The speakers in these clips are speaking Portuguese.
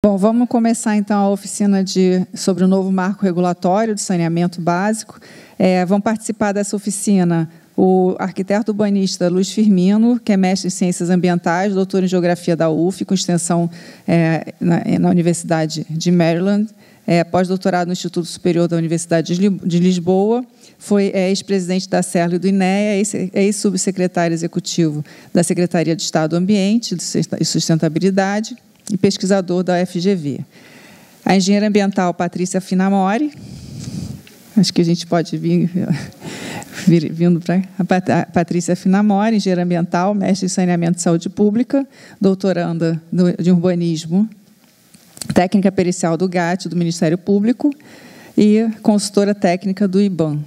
Bom, vamos começar então a oficina sobre o novo marco regulatório de saneamento básico. Vão participar dessa oficina o arquiteto urbanista Luiz Firmino, que é mestre em Ciências Ambientais, doutor em Geografia da UF, com extensão na Universidade de Maryland, pós-doutorado no Instituto Superior da Universidade de Lisboa, foi ex-presidente da CERL e do INEA, ex-subsecretário executivo da Secretaria de Estado do Ambiente e Sustentabilidade, e pesquisador da UFGV. A engenheira ambiental Patrícia Finamori, acho que a gente pode vir vindo para a Patrícia Finamori, engenheira ambiental, mestre em saneamento e saúde pública, doutoranda de urbanismo, técnica pericial do GAT, do Ministério Público, e consultora técnica do IBAM.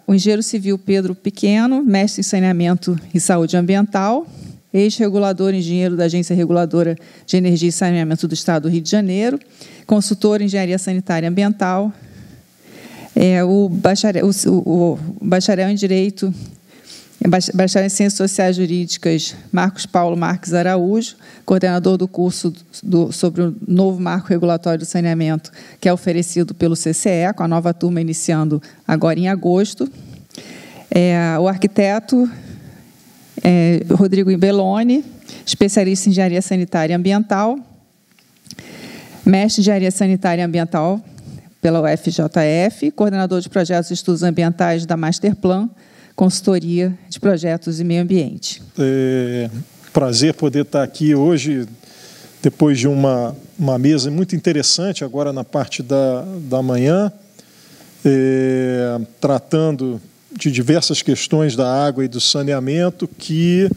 O engenheiro civil Pedro Pequeno, mestre em saneamento e saúde ambiental, ex-regulador engenheiro da Agência Reguladora de Energia e Saneamento do Estado do Rio de Janeiro, consultor em Engenharia Sanitária e Ambiental, o bacharel em Direito, bacharel em Ciências Sociais Jurídicas Marcos Paulo Marques Araújo, coordenador do curso sobre o novo marco regulatório do saneamento, que é oferecido pelo CCE, com a nova turma iniciando agora em agosto. O arquiteto Rodrigo Belloni, especialista em Engenharia Sanitária e Ambiental, mestre em Engenharia Sanitária e Ambiental pela UFJF, coordenador de projetos e estudos ambientais da Masterplan, consultoria de projetos e meio ambiente. Prazer poder estar aqui hoje, depois de uma mesa muito interessante, agora na parte da manhã, tratando de diversas questões da água e do saneamento, que,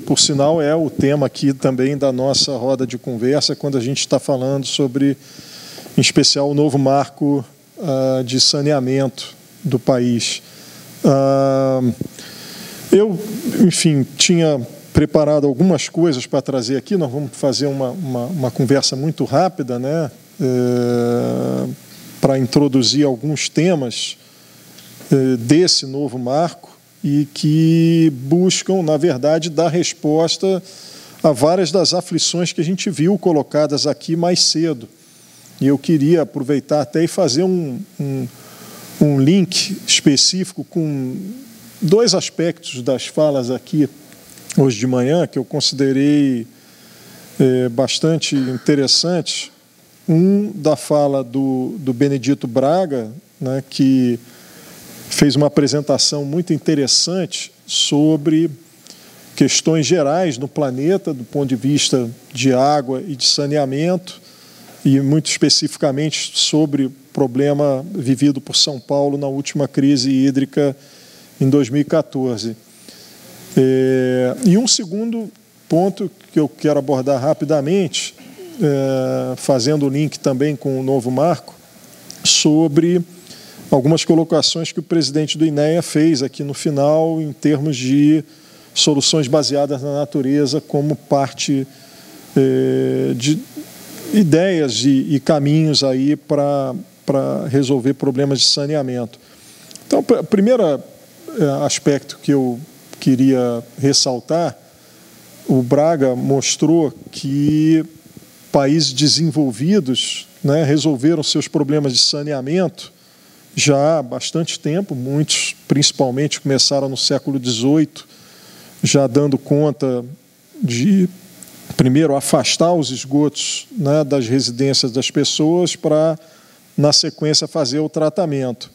por sinal, é o tema aqui também da nossa roda de conversa, quando a gente está falando sobre, em especial, o novo marco de saneamento do país. Eu, enfim, tinha preparado algumas coisas para trazer aqui, nós vamos fazer uma conversa muito rápida, né, para introduzir alguns temas desse novo marco e que buscam, na verdade, dar resposta a várias das aflições que a gente viu colocadas aqui mais cedo. E eu queria aproveitar até e fazer um link específico com dois aspectos das falas aqui hoje de manhã que eu considerei bastante interessantes. Um da fala do Benedito Braga, né, que fez uma apresentação muito interessante sobre questões gerais no planeta, do ponto de vista de água e de saneamento, e muito especificamente sobre o problema vivido por São Paulo na última crise hídrica em 2014. E um segundo ponto que eu quero abordar rapidamente, fazendo o link também com o novo marco, sobre algumas colocações que o presidente do INEA fez aqui no final em termos de soluções baseadas na natureza como parte de ideias e caminhos aí para resolver problemas de saneamento. Então, o primeiro aspecto que eu queria ressaltar, o Braga mostrou que países desenvolvidos, né, resolveram seus problemas de saneamento já há bastante tempo, muitos principalmente começaram no século XVIII, já dando conta de, primeiro, afastar os esgotos, né, das residências das pessoas para, na sequência, fazer o tratamento.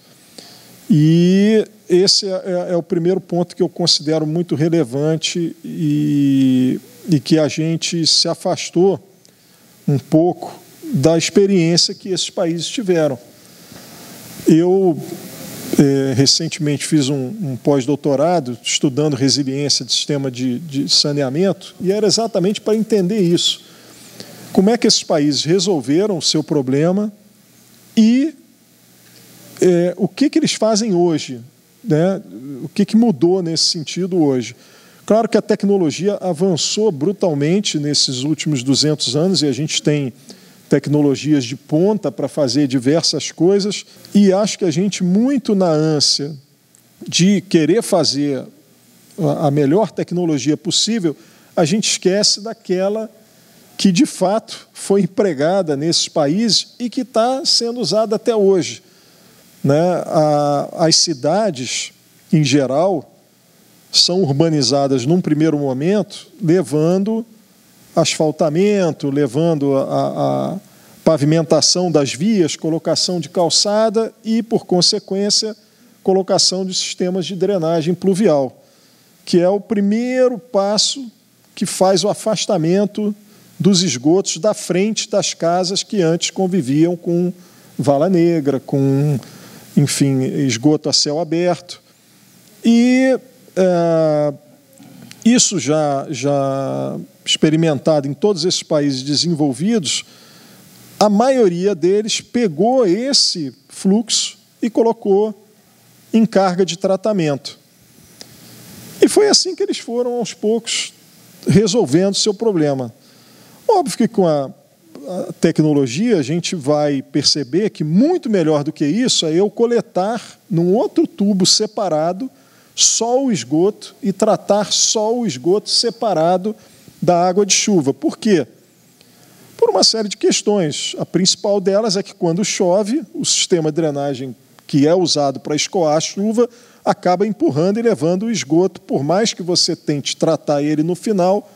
E esse é o primeiro ponto que eu considero muito relevante e que a gente se afastou um pouco da experiência que esses países tiveram. Eu recentemente fiz um pós-doutorado estudando resiliência de sistema de saneamento e era exatamente para entender isso. Como é que esses países resolveram o seu problema e o que eles fazem hoje, né? O que mudou nesse sentido hoje. Claro que a tecnologia avançou brutalmente nesses últimos 200 anos e a gente tem tecnologias de ponta para fazer diversas coisas, e acho que a gente, muito na ânsia de querer fazer a melhor tecnologia possível, a gente esquece daquela que de fato foi empregada nesses países e que está sendo usada até hoje, né? As cidades, em geral, são urbanizadas num primeiro momento, levando asfaltamento, levando a pavimentação das vias, colocação de calçada e, por consequência, colocação de sistemas de drenagem pluvial, que é o primeiro passo que faz o afastamento dos esgotos da frente das casas que antes conviviam com vala negra, com, enfim, esgoto a céu aberto. E isso já experimentado em todos esses países desenvolvidos, a maioria deles pegou esse fluxo e colocou em carga de tratamento. E foi assim que eles foram, aos poucos, resolvendo o seu problema. Óbvio que com a tecnologia a gente vai perceber que muito melhor do que isso é eu coletar num outro tubo separado só o esgoto e tratar só o esgoto separado da água de chuva. Por quê? Por uma série de questões. A principal delas é que quando chove, o sistema de drenagem que é usado para escoar a chuva acaba empurrando e levando o esgoto, por mais que você tente tratar ele no final,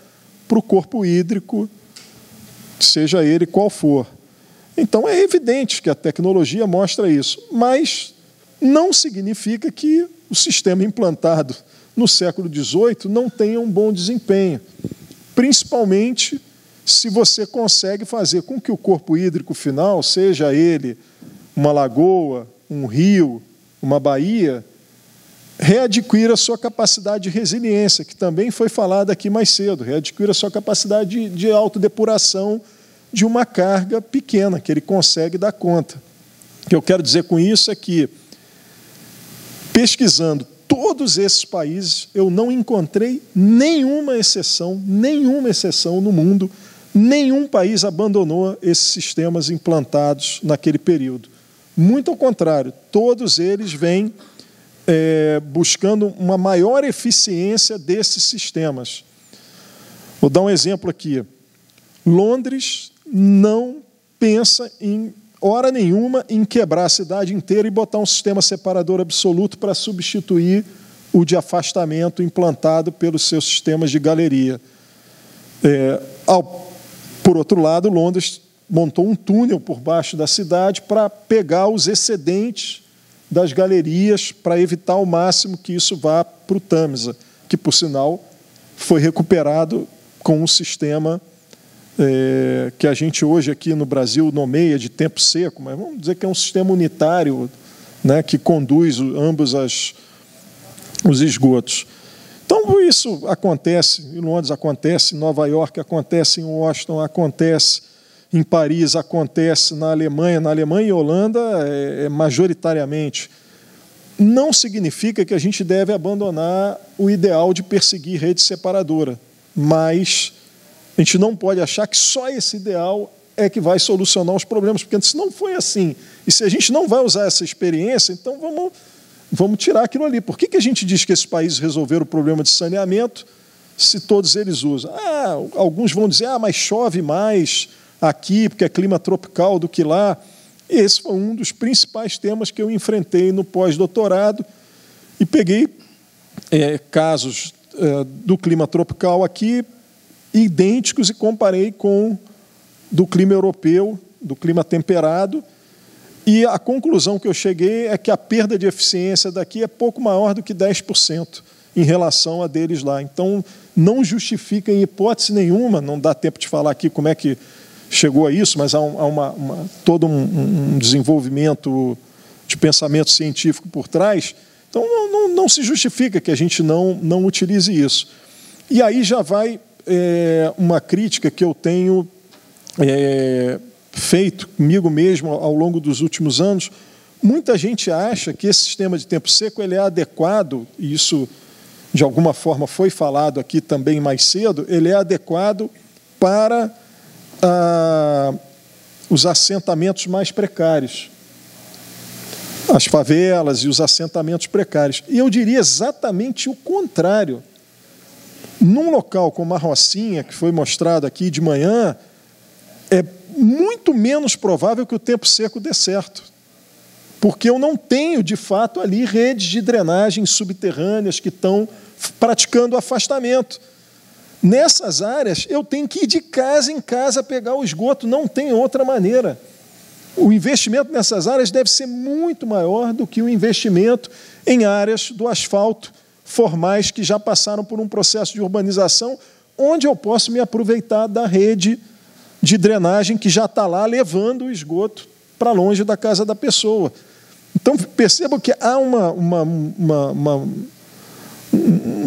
para o corpo hídrico, seja ele qual for. Então é evidente que a tecnologia mostra isso, mas não significa que o sistema implantado no século XVIII não tenha um bom desempenho, principalmente se você consegue fazer com que o corpo hídrico final, seja ele uma lagoa, um rio, uma baía, readquira a sua capacidade de resiliência, que também foi falado aqui mais cedo, readquira a sua capacidade de autodepuração de uma carga pequena, que ele consegue dar conta. O que eu quero dizer com isso é que, pesquisando todos esses países, eu não encontrei nenhuma exceção no mundo, nenhum país abandonou esses sistemas implantados naquele período. Muito ao contrário, todos eles vêm buscando uma maior eficiência desses sistemas. Vou dar um exemplo aqui. Londres não pensa em hora nenhuma em quebrar a cidade inteira e botar um sistema separador absoluto para substituir o de afastamento implantado pelos seus sistemas de galeria. Por outro lado, Londres montou um túnel por baixo da cidade para pegar os excedentes das galerias para evitar ao máximo que isso vá para o Tâmisa, que, por sinal, foi recuperado com um sistema que a gente hoje aqui no Brasil nomeia de tempo seco, mas vamos dizer que é um sistema unitário, né, que conduz ambos os esgotos. Então, isso acontece em Londres, acontece em Nova York, acontece em Washington, acontece em Paris, acontece na Alemanha e Holanda, majoritariamente. Não significa que a gente deve abandonar o ideal de perseguir rede separadora, mas a gente não pode achar que só esse ideal é que vai solucionar os problemas, porque se não foi assim, e se a gente não vai usar essa experiência, então vamos tirar aquilo ali. Por que a gente diz que esses países resolveram o problema de saneamento se todos eles usam? Alguns vão dizer, mas chove mais aqui, porque é clima tropical, do que lá. E esse foi um dos principais temas que eu enfrentei no pós-doutorado e peguei casos do clima tropical aqui, idênticos, e comparei com do clima europeu, do clima temperado, e a conclusão que eu cheguei é que a perda de eficiência daqui é pouco maior do que 10% em relação a deles lá. Então, não justifica em hipótese nenhuma, não dá tempo de falar aqui como é que chegou a isso, mas há todo um desenvolvimento de pensamento científico por trás. Então, não se justifica que a gente não utilize isso. E aí já vai uma crítica que eu tenho feito comigo mesmo ao longo dos últimos anos. Muita gente acha que esse sistema de tempo seco ele é adequado, e isso de alguma forma foi falado aqui também mais cedo, ele é adequado para os assentamentos mais precários, as favelas e os assentamentos precários. E eu diria exatamente o contrário. Num local como a Rocinha, que foi mostrado aqui de manhã, muito menos provável que o tempo seco dê certo, porque eu não tenho, de fato, ali redes de drenagem subterrâneas que estão praticando afastamento. Nessas áreas, eu tenho que ir de casa em casa pegar o esgoto, não tem outra maneira. O investimento nessas áreas deve ser muito maior do que o investimento em áreas do asfalto formais que já passaram por um processo de urbanização, onde eu posso me aproveitar da rede de drenagem que já está lá, levando o esgoto para longe da casa da pessoa. Então, percebo que há um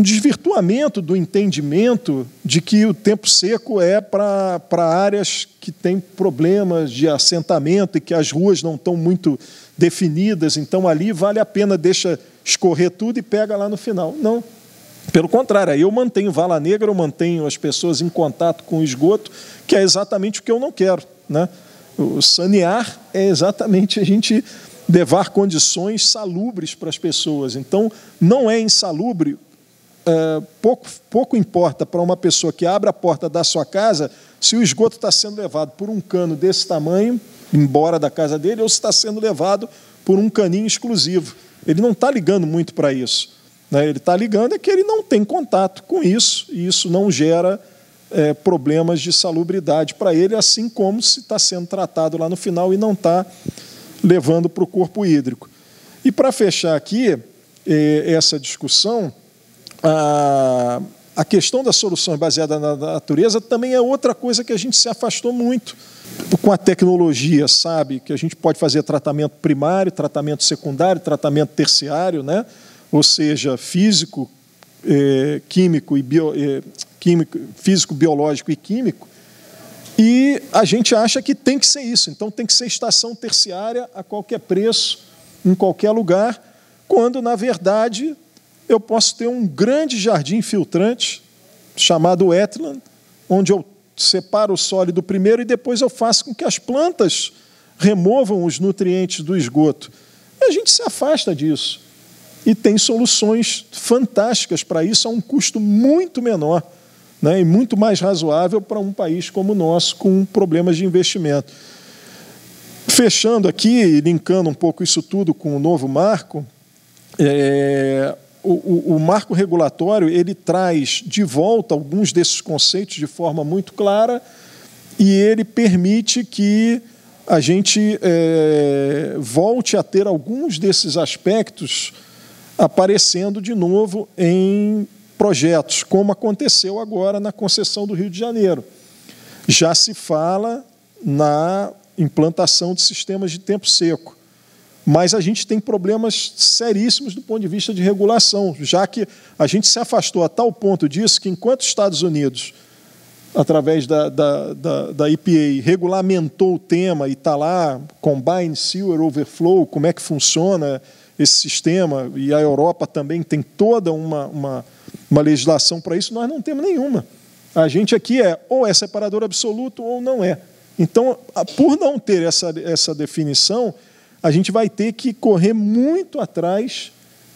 desvirtuamento do entendimento de que o tempo seco é para áreas que têm problemas de assentamento e que as ruas não estão muito definidas, então ali vale a pena, deixa escorrer tudo e pega lá no final. Não, pelo contrário, aí eu mantenho vala negra, eu mantenho as pessoas em contato com o esgoto, que é exatamente o que eu não quero, né? O sanear é exatamente a gente levar condições salubres para as pessoas. Então, não é insalubre, pouco importa para uma pessoa que abre a porta da sua casa se o esgoto está sendo levado por um cano desse tamanho, embora da casa dele, ou se está sendo levado por um caninho exclusivo. Ele não está ligando muito para isso, né? Ele está ligando é que ele não tem contato com isso, e isso não gera problemas de salubridade para ele, assim como se está sendo tratado lá no final e não está levando para o corpo hídrico. E para fechar aqui essa discussão, a questão das soluções baseadas na natureza também é outra coisa que a gente se afastou muito. Com a tecnologia, sabe, que a gente pode fazer tratamento primário, tratamento secundário, tratamento terciário, né? Ou seja, físico, químico, físico, biológico e químico. E a gente acha que tem que ser isso, então tem que ser estação terciária a qualquer preço, em qualquer lugar, quando, na verdade, eu posso ter um grande jardim filtrante, chamado wetland, onde eu separo o sólido primeiro e depois eu faço com que as plantas removam os nutrientes do esgoto. E a gente se afasta disso. E tem soluções fantásticas para isso a um custo muito menor, né, e muito mais razoável para um país como o nosso, com problemas de investimento. Fechando aqui, linkando um pouco isso tudo com o novo marco, o marco regulatório ele traz de volta alguns desses conceitos de forma muito clara e ele permite que a gente volte a ter alguns desses aspectos aparecendo de novo em projetos, como aconteceu agora na concessão do Rio de Janeiro. Já se fala na implantação de sistemas de tempo seco, mas a gente tem problemas seríssimos do ponto de vista de regulação, já que a gente se afastou a tal ponto disso que, enquanto os Estados Unidos, através da EPA, regulamentou o tema e está lá, Combined Sewer Overflow, como é que funciona esse sistema, e a Europa também tem toda uma legislação para isso, nós não temos nenhuma. A gente aqui ou é separador absoluto ou não é. Então, por não ter essa definição, a gente vai ter que correr muito atrás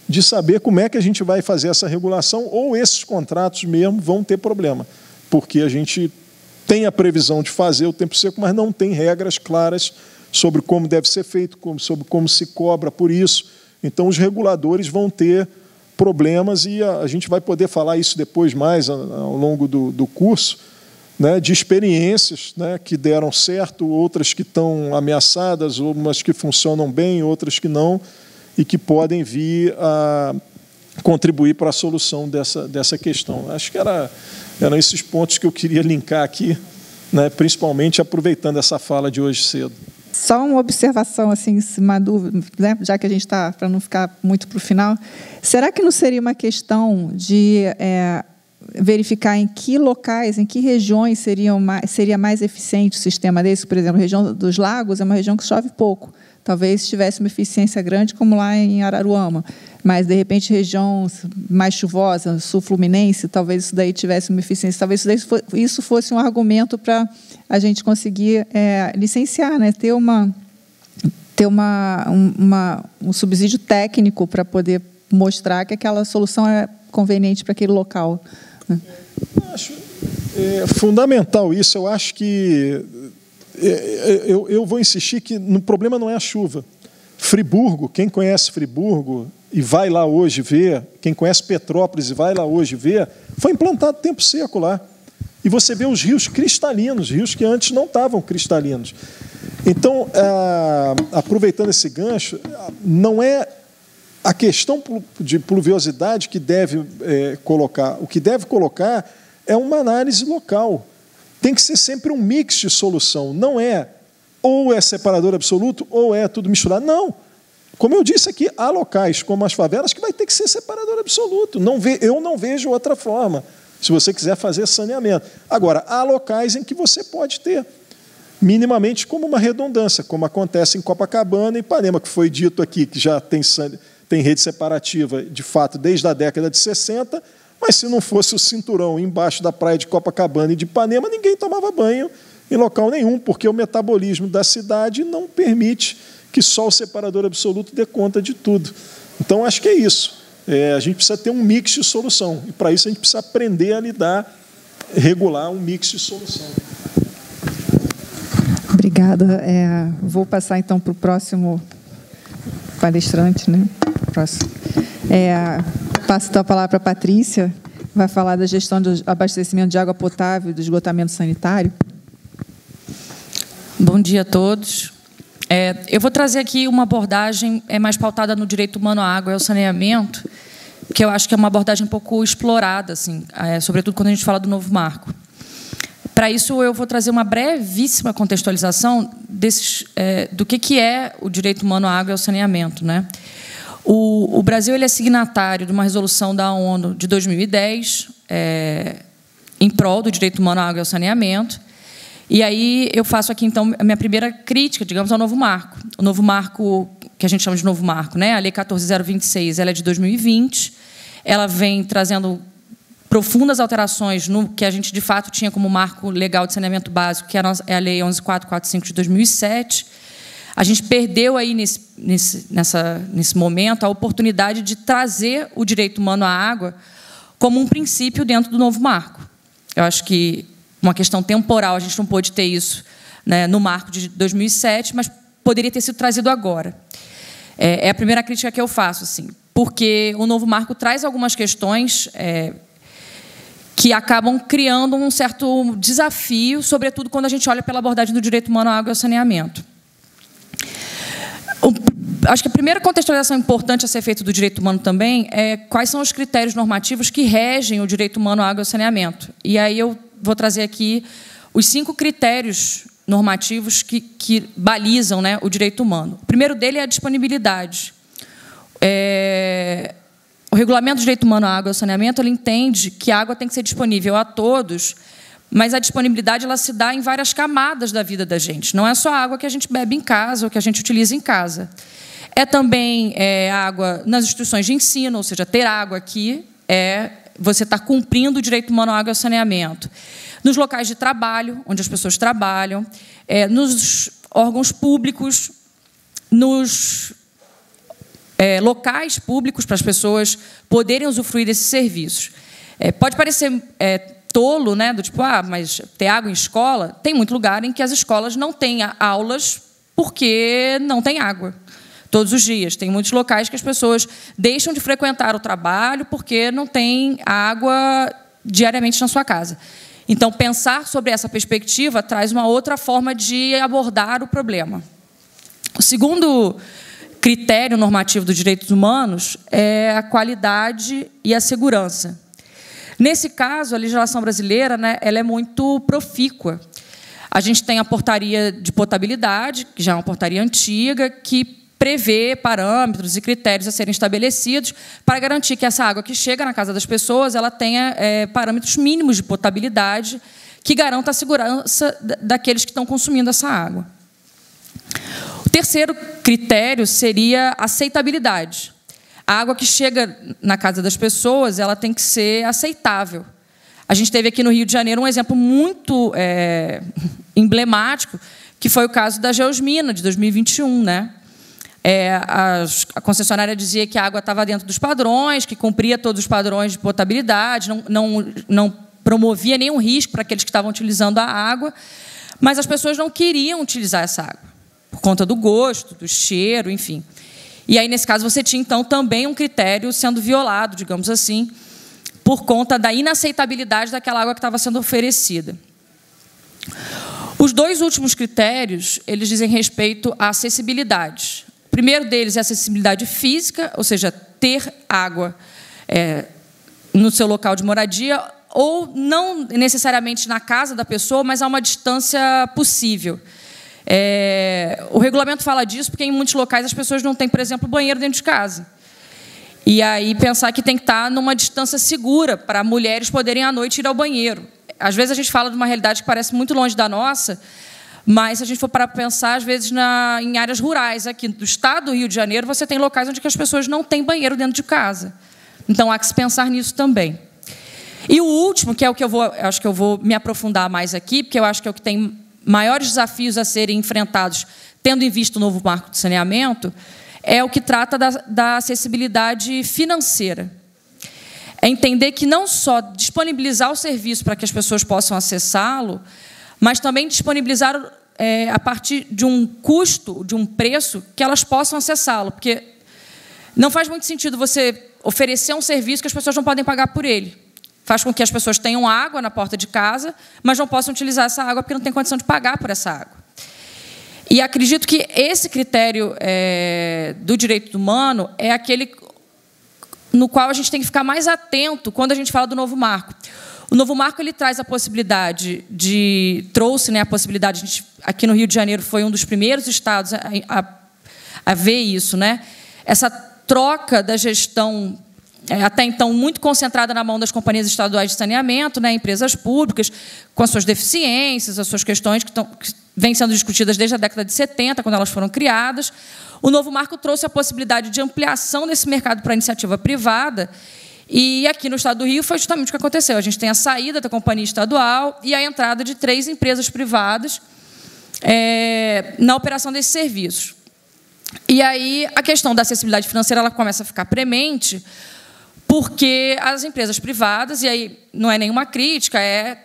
de saber como é que a gente vai fazer essa regulação, ou esses contratos mesmo vão ter problema, porque a gente tem a previsão de fazer o tempo seco, mas não tem regras claras sobre como deve ser feito, sobre como se cobra por isso. Então, os reguladores vão ter problemas e a gente vai poder falar isso depois mais ao longo do curso, né, de experiências, né, que deram certo, outras que estão ameaçadas, umas que funcionam bem, outras que não, e que podem vir a contribuir para a solução dessa questão. Acho que eram esses pontos que eu queria linkar aqui, né, principalmente aproveitando essa fala de hoje cedo. Só uma observação, assim, uma dúvida, né? Já que a gente está, para não ficar muito para o final, será que não seria uma questão de verificar em que locais, em que regiões seria mais eficiente o sistema desse? Por exemplo, a região dos lagos é uma região que chove pouco. Talvez tivesse uma eficiência grande, como lá em Araruama. Mas, de repente, região mais chuvosa, sul-fluminense, talvez isso daí tivesse uma eficiência. Talvez isso fosse um argumento para a gente conseguir licenciar, né? Ter um subsídio técnico para poder mostrar que aquela solução é conveniente para aquele local, né? Eu acho fundamental isso. Eu acho que eu vou insistir que o problema não é a chuva. Friburgo, quem conhece Friburgo e vai lá hoje ver, quem conhece Petrópolis e vai lá hoje ver, foi implantado tempo seco lá. E você vê os rios cristalinos, rios que antes não estavam cristalinos. Então, aproveitando esse gancho, não é a questão de pluviosidade que deve colocar. O que deve colocar é uma análise local. Tem que ser sempre um mix de solução. Não é ou é separador absoluto ou é tudo misturado. Não. Como eu disse aqui, há locais como as favelas que vai ter que ser separador absoluto. Eu não vejo outra forma, se você quiser fazer saneamento. Agora, há locais em que você pode ter, minimamente como uma redundância, como acontece em Copacabana e Ipanema, que foi dito aqui que já tem rede separativa, de fato, desde a década de 60, mas se não fosse o cinturão embaixo da praia de Copacabana e de Ipanema, ninguém tomava banho em local nenhum, porque o metabolismo da cidade não permite que só o separador absoluto dê conta de tudo. Então, acho que é isso. A gente precisa ter um mix de solução, e para isso a gente precisa aprender a lidar, regular um mix de solução. Obrigada. Vou passar, então, para o próximo palestrante, né? Próximo. Passo, então, a palavra para a Patrícia, vai falar da gestão do abastecimento de água potável e do esgotamento sanitário. Bom dia a todos. Eu vou trazer aqui uma abordagem mais pautada no direito humano à água e ao saneamento, que eu acho que é uma abordagem um pouco explorada, assim, sobretudo quando a gente fala do novo marco. Para isso, eu vou trazer uma brevíssima contextualização do que é o direito humano à água e ao saneamento, né? O Brasil ele é signatário de uma resolução da ONU de 2010 em prol do direito humano à água e ao saneamento. E aí eu faço aqui, então, a minha primeira crítica, digamos, ao novo marco. O novo marco, que a gente chama de novo marco, né? A Lei 14.026, ela é de 2020. Ela vem trazendo profundas alterações no que a gente, de fato, tinha como marco legal de saneamento básico, que é a Lei 11.445 de 2007. A gente perdeu aí, nesse momento, a oportunidade de trazer o direito humano à água como um princípio dentro do novo marco. Eu acho que uma questão temporal, a gente não pôde ter isso, né, no marco de 2007, mas poderia ter sido trazido agora. É a primeira crítica que eu faço, assim, porque o novo marco traz algumas questões que acabam criando um certo desafio, sobretudo quando a gente olha pela abordagem do direito humano à água e ao saneamento. Acho que a primeira contextualização importante a ser feita do direito humano também é quais são os critérios normativos que regem o direito humano à água e ao saneamento. E aí eu vou trazer aqui os 5 critérios normativos que balizam, né, o direito humano. O primeiro dele é a disponibilidade. O Regulamento do Direito Humano à Água e ao Saneamento ele entende que a água tem que ser disponível a todos, mas a disponibilidade ela se dá em várias camadas da vida da gente. Não é só a água que a gente bebe em casa ou que a gente utiliza em casa. É também água nas instituições de ensino, ou seja, ter água aqui você está cumprindo o direito humano à água e ao saneamento. Nos locais de trabalho, onde as pessoas trabalham, nos órgãos públicos, nos locais públicos para as pessoas poderem usufruir desses serviços. Pode parecer tolo, né, do tipo, mas ter água em escola? Tem muito lugar em que as escolas não têm aulas porque não tem água todos os dias. Tem muitos locais que as pessoas deixam de frequentar o trabalho porque não tem água diariamente na sua casa. Então, pensar sobre essa perspectiva traz uma outra forma de abordar o problema. O segundo critério normativo dos direitos humanos é a qualidade e a segurança. Nesse caso, a legislação brasileira, né, ela é muito profícua. A gente tem a portaria de potabilidade, que já é uma portaria antiga, que prevê parâmetros e critérios a serem estabelecidos para garantir que essa água que chega na casa das pessoas ela tenha parâmetros mínimos de potabilidade que garantam a segurança daqueles que estão consumindo essa água. O terceiro critério seria a aceitabilidade. A água que chega na casa das pessoas ela tem que ser aceitável. A gente teve aqui no Rio de Janeiro um exemplo muito emblemático, que foi o caso da Geosmina, de 2021, né? A concessionária dizia que a água estava dentro dos padrões, que cumpria todos os padrões de potabilidade, não promovia nenhum risco para aqueles que estavam utilizando a água, mas as pessoas não queriam utilizar essa água, por conta do gosto, do cheiro, enfim. E aí, nesse caso, você tinha, então, também um critério sendo violado, digamos assim, por conta da inaceitabilidade daquela água que estava sendo oferecida. Os dois últimos critérios, eles dizem respeito à acessibilidade. O primeiro deles é a acessibilidade física, ou seja, ter água no seu local de moradia, ou não necessariamente na casa da pessoa, mas a uma distância possível. O regulamento fala disso porque, em muitos locais, as pessoas não têm, por exemplo, banheiro dentro de casa. E aí pensar que tem que estar numa distância segura para mulheres poderem, à noite, ir ao banheiro. Às vezes a gente fala de uma realidade que parece muito longe da nossa, mas se a gente for para pensar, às vezes, em áreas rurais aqui do estado do Rio de Janeiro, você tem locais onde as pessoas não têm banheiro dentro de casa. Então, há que se pensar nisso também. E o último, que é o que acho que eu vou me aprofundar mais aqui, porque eu acho que é o que tem maiores desafios a serem enfrentados, tendo em vista o novo marco de saneamento, é o que trata da acessibilidade financeira. É entender que não só disponibilizar o serviço para que as pessoas possam acessá-lo, mas também disponibilizar a partir de um custo, de um preço, que elas possam acessá-lo. Porque não faz muito sentido você oferecer um serviço que as pessoas não podem pagar por ele. Faz com que as pessoas tenham água na porta de casa, mas não possam utilizar essa água porque não têm condição de pagar por essa água. E acredito que esse critério do direito humano é aquele no qual a gente tem que ficar mais atento quando a gente fala do novo marco. O novo marco ele traz a possibilidade trouxe a possibilidade, a gente, aqui no Rio de Janeiro foi um dos primeiros estados a ver isso, né? Essa troca da gestão, até então muito concentrada na mão das companhias estaduais de saneamento, né, empresas públicas, com as suas deficiências, as suas questões que vêm sendo discutidas desde a década de 70, quando elas foram criadas. O novo marco trouxe a possibilidade de ampliação desse mercado para a iniciativa privada, e aqui no estado do Rio foi justamente o que aconteceu. A gente tem a saída da companhia estadual e a entrada de 3 empresas privadas na operação desses serviços. E aí a questão da acessibilidade financeira ela começa a ficar premente, porque as empresas privadas, e aí não é nenhuma crítica,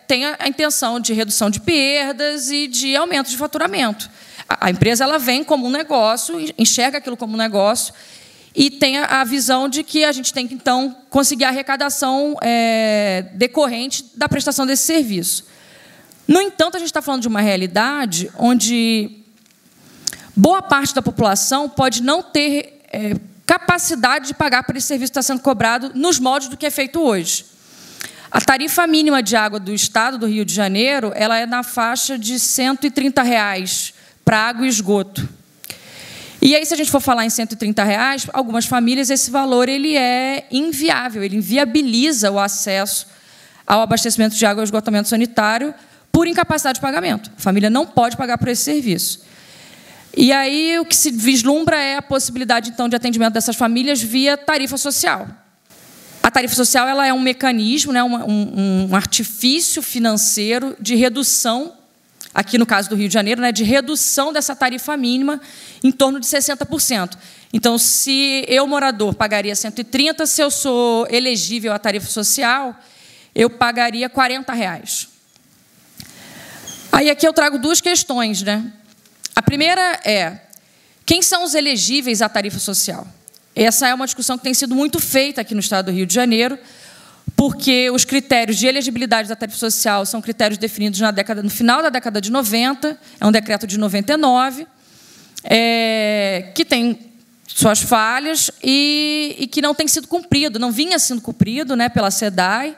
tem a intenção de redução de perdas e de aumento de faturamento. A empresa ela vem como um negócio, enxerga aquilo como um negócio e tem a visão de que a gente tem que, então, conseguir a arrecadação decorrente da prestação desse serviço. No entanto, a gente está falando de uma realidade onde boa parte da população pode não ter capacidade de pagar por esse serviço que está sendo cobrado nos moldes do que é feito hoje. A tarifa mínima de água do estado do Rio de Janeiro ela é na faixa de R$ 130 para água e esgoto. E aí, se a gente for falar em R$ 130, algumas famílias, esse valor ele é inviável, ele inviabiliza o acesso ao abastecimento de água e esgotamento sanitário por incapacidade de pagamento. A família não pode pagar por esse serviço. E aí, o que se vislumbra é a possibilidade, então, de atendimento dessas famílias via tarifa social. A tarifa social ela é um mecanismo, né, um artifício financeiro de redução, aqui no caso do Rio de Janeiro, né, de redução dessa tarifa mínima em torno de 60%. Então, se eu, morador, pagaria 130, se eu sou elegível à tarifa social, eu pagaria R$ 40. Aí, aqui eu trago 2 questões, né? A primeira é, quem são os elegíveis à tarifa social? Essa é uma discussão que tem sido muito feita aqui no estado do Rio de Janeiro, porque os critérios de elegibilidade da tarifa social são critérios definidos no final da década de 90, é um decreto de 99, que tem suas falhas e que não tem sido cumprido, não vinha sendo cumprido, né, pela SEDAI,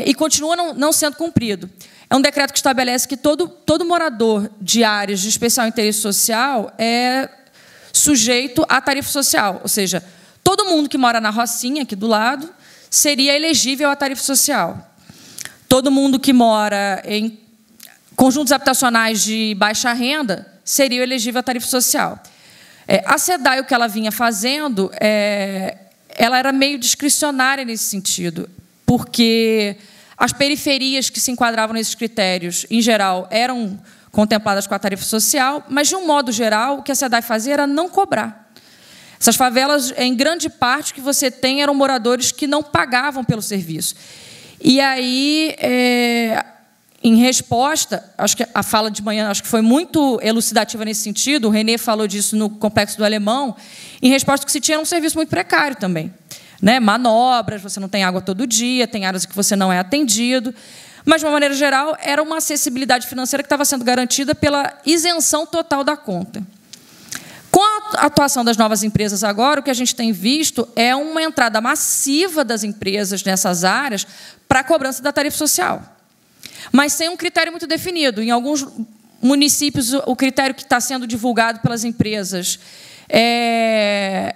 e continua não sendo cumprido. É um decreto que estabelece que todo morador de áreas de especial interesse social é sujeito à tarifa social, ou seja, todo mundo que mora na Rocinha, aqui do lado, seria elegível à tarifa social. Todo mundo que mora em conjuntos habitacionais de baixa renda seria elegível à tarifa social. A SEDAI, o que ela vinha fazendo, ela era meio discricionária nesse sentido, porque as periferias que se enquadravam nesses critérios, em geral, eram contempladas com a tarifa social, mas, de um modo geral, o que a SEDAI fazia era não cobrar. Essas favelas, em grande parte, que você tem eram moradores que não pagavam pelo serviço. E aí, em resposta, acho que a fala de manhã acho que foi muito elucidativa nesse sentido, o René falou disso no Complexo do Alemão, em resposta que se tinha um serviço muito precário também. Né? Manobras, você não tem água todo dia, tem áreas que você não é atendido, mas, de uma maneira geral, era uma acessibilidade financeira que estava sendo garantida pela isenção total da conta. Com a atuação das novas empresas agora, o que a gente tem visto é uma entrada massiva das empresas nessas áreas para a cobrança da tarifa social, mas sem um critério muito definido. Em alguns municípios, o critério que está sendo divulgado pelas empresas é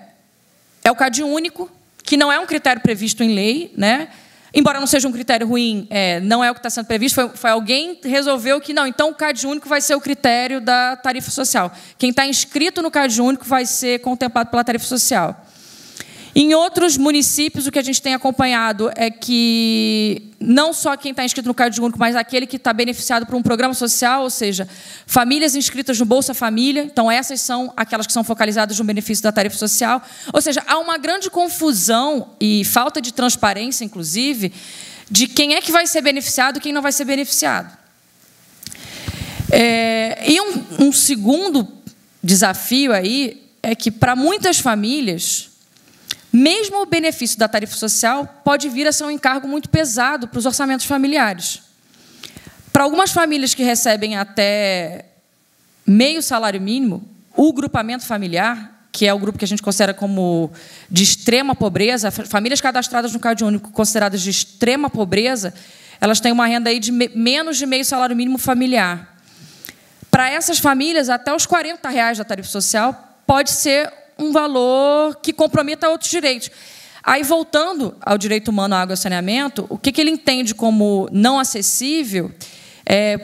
o CAD único, que não é um critério previsto em lei, né? Embora não seja um critério ruim, não é o que está sendo previsto, foi alguém que resolveu que não, então o CAD único vai ser o critério da tarifa social. Quem está inscrito no CAD único vai ser contemplado pela tarifa social. Em outros municípios, o que a gente tem acompanhado é que não só quem está inscrito no CAD único, mas aquele que está beneficiado por um programa social, ou seja, famílias inscritas no Bolsa Família, então essas são aquelas que são focalizadas no benefício da tarifa social. Ou seja, há uma grande confusão e falta de transparência, inclusive, de quem é que vai ser beneficiado e quem não vai ser beneficiado. E um segundo desafio aí é que, para muitas famílias, mesmo o benefício da tarifa social pode vir a ser um encargo muito pesado para os orçamentos familiares. Para algumas famílias que recebem até meio salário mínimo, o grupamento familiar, que é o grupo que a gente considera como de extrema pobreza, famílias cadastradas no CAD único consideradas de extrema pobreza, elas têm uma renda aí de menos de meio salário mínimo familiar. Para essas famílias, até os R$40 da tarifa social pode ser um valor que comprometa outros direitos. Aí, voltando ao direito humano à água e ao saneamento, o que ele entende como não acessível,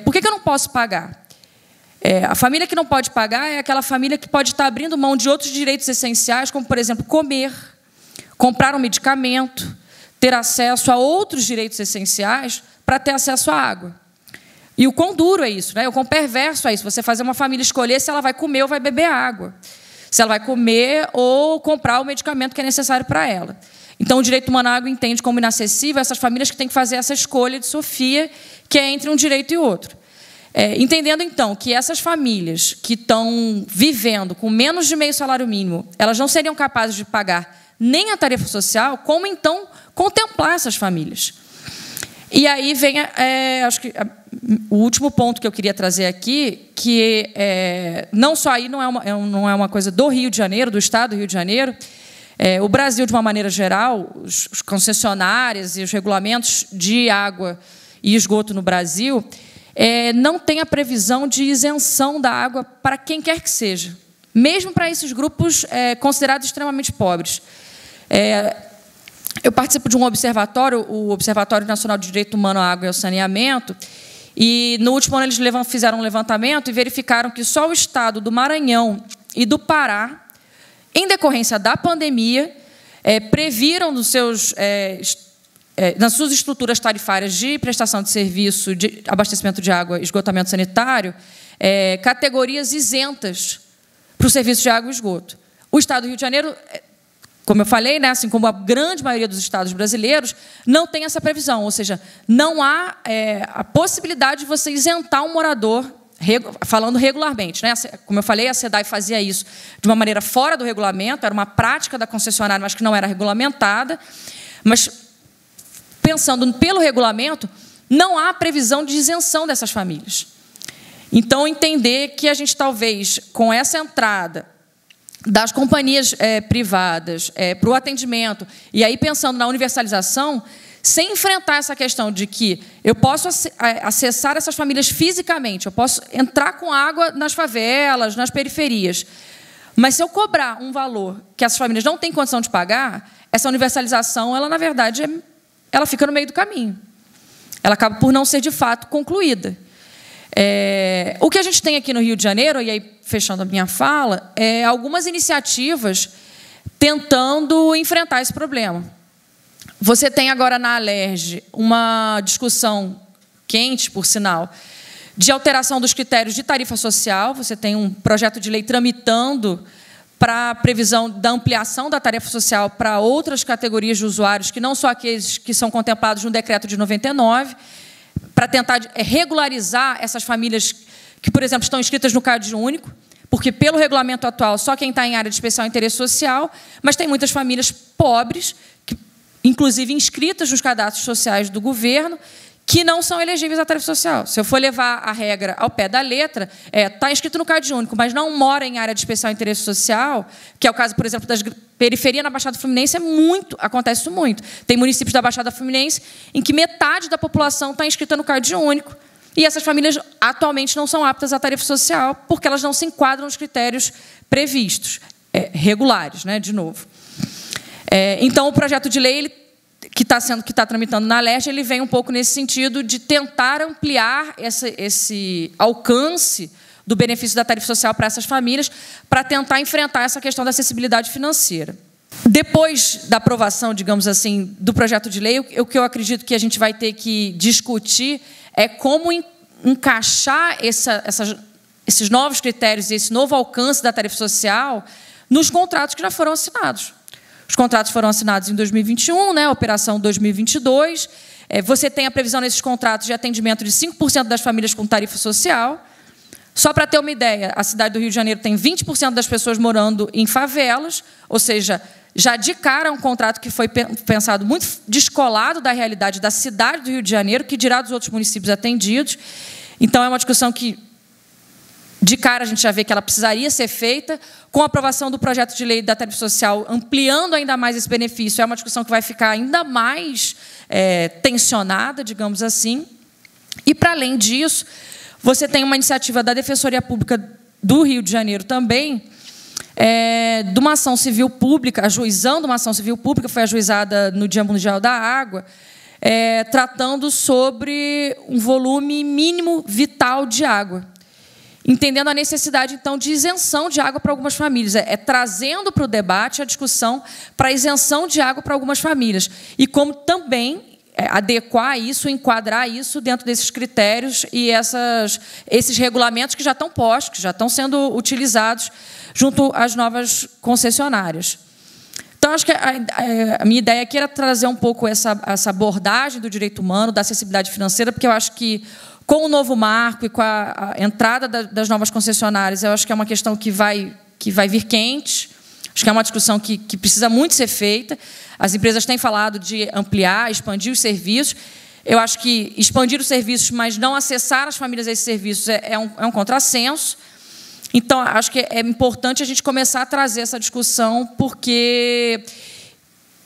por que eu não posso pagar? A família que não pode pagar é aquela família que pode estar abrindo mão de outros direitos essenciais, como, por exemplo, comer, comprar um medicamento, ter acesso a outros direitos essenciais para ter acesso à água. E o quão duro é isso, né? O quão perverso é isso, você fazer uma família escolher se ela vai comer ou vai beber água, se ela vai comer ou comprar o medicamento que é necessário para ela. Então, o direito humano à água entende como inacessível essas famílias que têm que fazer essa escolha de Sofia, que é entre um direito e outro. Entendendo, então, que essas famílias que estão vivendo com menos de meio salário mínimo, elas não seriam capazes de pagar nem a tarifa social, como, então, contemplar essas famílias? E aí vem, acho que o último ponto que eu queria trazer aqui, que não só aí não é uma coisa do Rio de Janeiro, do Estado do Rio de Janeiro, o Brasil, de uma maneira geral, os concessionárias e os regulamentos de água e esgoto no Brasil não tem a previsão de isenção da água para quem quer que seja, mesmo para esses grupos considerados extremamente pobres. Eu participo de um observatório, o Observatório Nacional de Direito Humano à Água e ao Saneamento, e, no último ano, eles fizeram um levantamento e verificaram que só o estado do Maranhão e do Pará, em decorrência da pandemia, previram nas suas estruturas tarifárias de prestação de serviço, de abastecimento de água e esgotamento sanitário, categorias isentas para o serviço de água e esgoto. O Estado do Rio de Janeiro, como eu falei, né, assim como a grande maioria dos estados brasileiros, não tem essa previsão, ou seja, não há a possibilidade de você isentar um morador, falando regularmente, né? Como eu falei, a SEDAI fazia isso de uma maneira fora do regulamento, era uma prática da concessionária, mas que não era regulamentada, mas, pensando pelo regulamento, não há previsão de isenção dessas famílias. Então, entender que a gente, talvez, com essa entrada das companhias privadas para o atendimento, e aí pensando na universalização, sem enfrentar essa questão de que eu posso acessar essas famílias fisicamente, eu posso entrar com água nas favelas, nas periferias, mas se eu cobrar um valor que essas famílias não têm condição de pagar, essa universalização, ela, na verdade, ela fica no meio do caminho. Ela acaba por não ser, de fato, concluída. O que a gente tem aqui no Rio de Janeiro, e aí, fechando a minha fala, algumas iniciativas tentando enfrentar esse problema. Você tem agora na Alerj uma discussão quente, por sinal, de alteração dos critérios de tarifa social. Você tem um projeto de lei tramitando para a previsão da ampliação da tarifa social para outras categorias de usuários, que não só aqueles que são contemplados no decreto de 99, para tentar regularizar essas famílias que, por exemplo, estão inscritas no Cade Único, porque, pelo regulamento atual, só quem está em área de especial interesse social, mas tem muitas famílias pobres, que, inclusive inscritas nos cadastros sociais do governo, que não são elegíveis à tarifa social. Se eu for levar a regra ao pé da letra, está inscrito no Cade Único, mas não mora em área de especial interesse social, que é o caso, por exemplo, das periferias na Baixada Fluminense, acontece isso muito. Tem municípios da Baixada Fluminense em que metade da população está inscrita no Cade Único, e essas famílias atualmente não são aptas à tarifa social, porque elas não se enquadram nos critérios previstos, regulares, né, de novo. Então, o projeto de lei, que está tramitando na LERJ, ele vem um pouco nesse sentido de tentar ampliar esse alcance do benefício da tarifa social para essas famílias, para tentar enfrentar essa questão da acessibilidade financeira. Depois da aprovação, digamos assim, do projeto de lei, o que eu acredito que a gente vai ter que discutir é como encaixar esses novos critérios e esse novo alcance da tarifa social nos contratos que já foram assinados. Os contratos foram assinados em 2021, né, Operação 2022. Você tem a previsão nesses contratos de atendimento de 5% das famílias com tarifa social. Só para ter uma ideia, a cidade do Rio de Janeiro tem 20% das pessoas morando em favelas, ou seja, já de cara é um contrato que foi pensado muito descolado da realidade da cidade do Rio de Janeiro, que dirá dos outros municípios atendidos. Então, é uma discussão que, de cara, a gente já vê que ela precisaria ser feita. Com a aprovação do projeto de lei da tarifa social, ampliando ainda mais esse benefício, é uma discussão que vai ficar ainda mais tensionada, digamos assim. E, para além disso, você tem uma iniciativa da Defensoria Pública do Rio de Janeiro também, de uma ação civil pública, ajuizando uma ação civil pública, foi ajuizada no Dia Mundial da Água, tratando sobre um volume mínimo vital de água, entendendo a necessidade, então, de isenção de água para algumas famílias, trazendo para o debate a discussão para a isenção de água para algumas famílias, e como também adequar isso, enquadrar isso dentro desses critérios e esses regulamentos que já estão postos, que já estão sendo utilizados junto às novas concessionárias. Então, acho que a minha ideia aqui era trazer um pouco essa abordagem do direito humano, da acessibilidade financeira, porque eu acho que, com o novo marco e com a entrada das novas concessionárias, eu acho que é uma questão que vai vir quente. Acho que é uma discussão que precisa muito ser feita. As empresas têm falado de ampliar, expandir os serviços. Eu acho que expandir os serviços, mas não acessar as famílias a esses serviços é um contrassenso. Então, acho que é importante a gente começar a trazer essa discussão, porque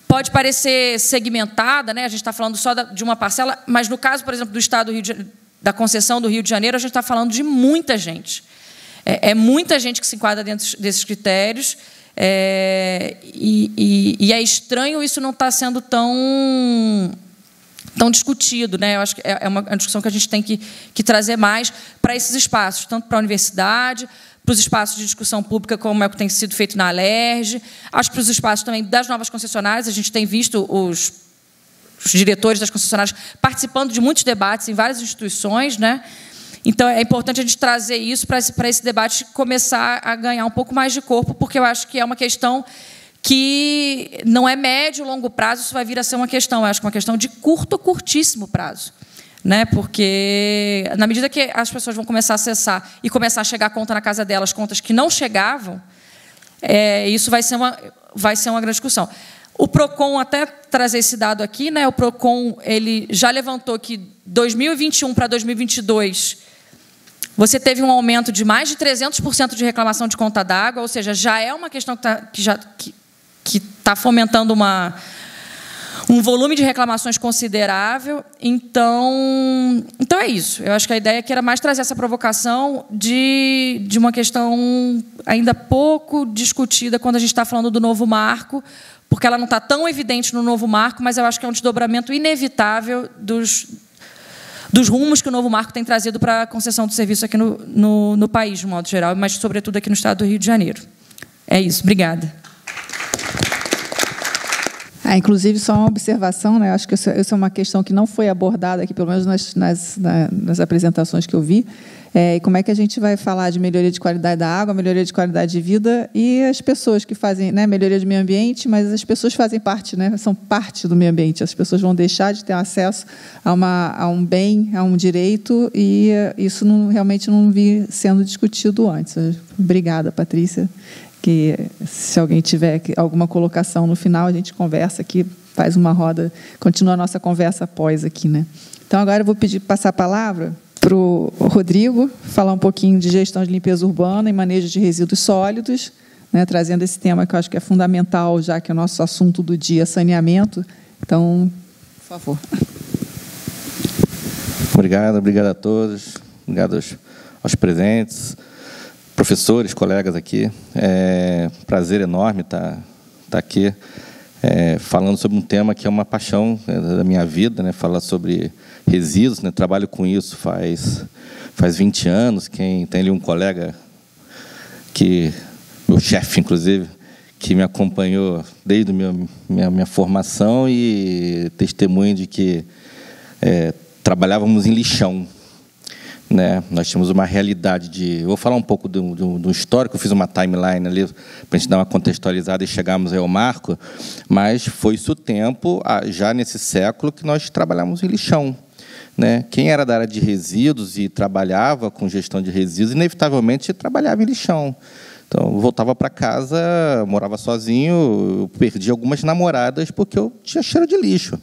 pode parecer segmentada, né? A gente está falando só de uma parcela, mas, no caso, por exemplo, do Estado do Rio de Janeiro, da concessão do Rio de Janeiro, a gente está falando de muita gente. Muita gente que se enquadra dentro desses critérios. E é estranho isso não estar sendo tão discutido, né? Eu acho que é uma discussão que a gente tem que trazer mais para esses espaços, tanto para a universidade, para os espaços de discussão pública, como é o que tem sido feito na LERJ, acho que para os espaços também das novas concessionárias. A gente tem visto os diretores das concessionárias participando de muitos debates em várias instituições, né? Então, é importante a gente trazer isso para esse debate começar a ganhar um pouco mais de corpo, porque eu acho que é uma questão que não é médio ou longo prazo, isso vai vir a ser uma questão, eu acho que é uma questão de curto ou curtíssimo prazo, né? Porque, na medida que as pessoas vão começar a acessar e começar a chegar a conta na casa delas, contas que não chegavam, isso vai ser uma grande discussão. O PROCON, até trazer esse dado aqui, né? O PROCON ele já levantou que 2021 para 2022 você teve um aumento de mais de 300% de reclamação de conta d'água, ou seja, já é uma questão que está fomentando um volume de reclamações considerável. Então é isso. Eu acho que a ideia aqui era mais trazer essa provocação de uma questão ainda pouco discutida quando a gente está falando do novo marco, porque ela não está tão evidente no novo marco, mas eu acho que é um desdobramento inevitável dos rumos que o novo marco tem trazido para a concessão do serviço aqui no país, de modo geral, mas, sobretudo, aqui no Estado do Rio de Janeiro. É isso. Obrigada. Inclusive, só uma observação, né? Acho que essa é uma questão que não foi abordada aqui, pelo menos nas apresentações que eu vi. E como é que a gente vai falar de melhoria de qualidade da água, melhoria de qualidade de vida e as pessoas que fazem, né, melhoria do meio ambiente, mas as pessoas fazem parte, né, são parte do meio ambiente. As pessoas vão deixar de ter acesso a um bem, a um direito, e isso realmente não vi sendo discutido antes. Obrigada, Patrícia. Que se alguém tiver alguma colocação no final, a gente conversa aqui, faz uma roda, continua a nossa conversa após aqui, né? Então, agora eu vou passar a palavra para o Rodrigo, falar um pouquinho de gestão de limpeza urbana e manejo de resíduos sólidos, né, trazendo esse tema que eu acho que é fundamental, já que o nosso assunto do dia é saneamento. Então, por favor. Obrigado a todos, obrigado aos presentes, professores, colegas aqui. Prazer enorme estar aqui falando sobre um tema que é uma paixão da minha vida, né, falar sobre resíduos, né, trabalho com isso faz 20 anos. Quem tem ali um colega, meu chefe, inclusive, que me acompanhou desde a minha formação e testemunho de que trabalhávamos em lixão. Né? Nós tínhamos uma realidade de... Eu vou falar um pouco do histórico, eu fiz uma timeline ali para a gente dar uma contextualizada e chegarmos aí ao marco, mas foi isso o tempo, já nesse século, que nós trabalhamos em lixão. Né? Quem era da área de resíduos e trabalhava com gestão de resíduos, inevitavelmente trabalhava em lixão. Então, eu voltava para casa, morava sozinho, eu perdi algumas namoradas porque eu tinha cheiro de lixo.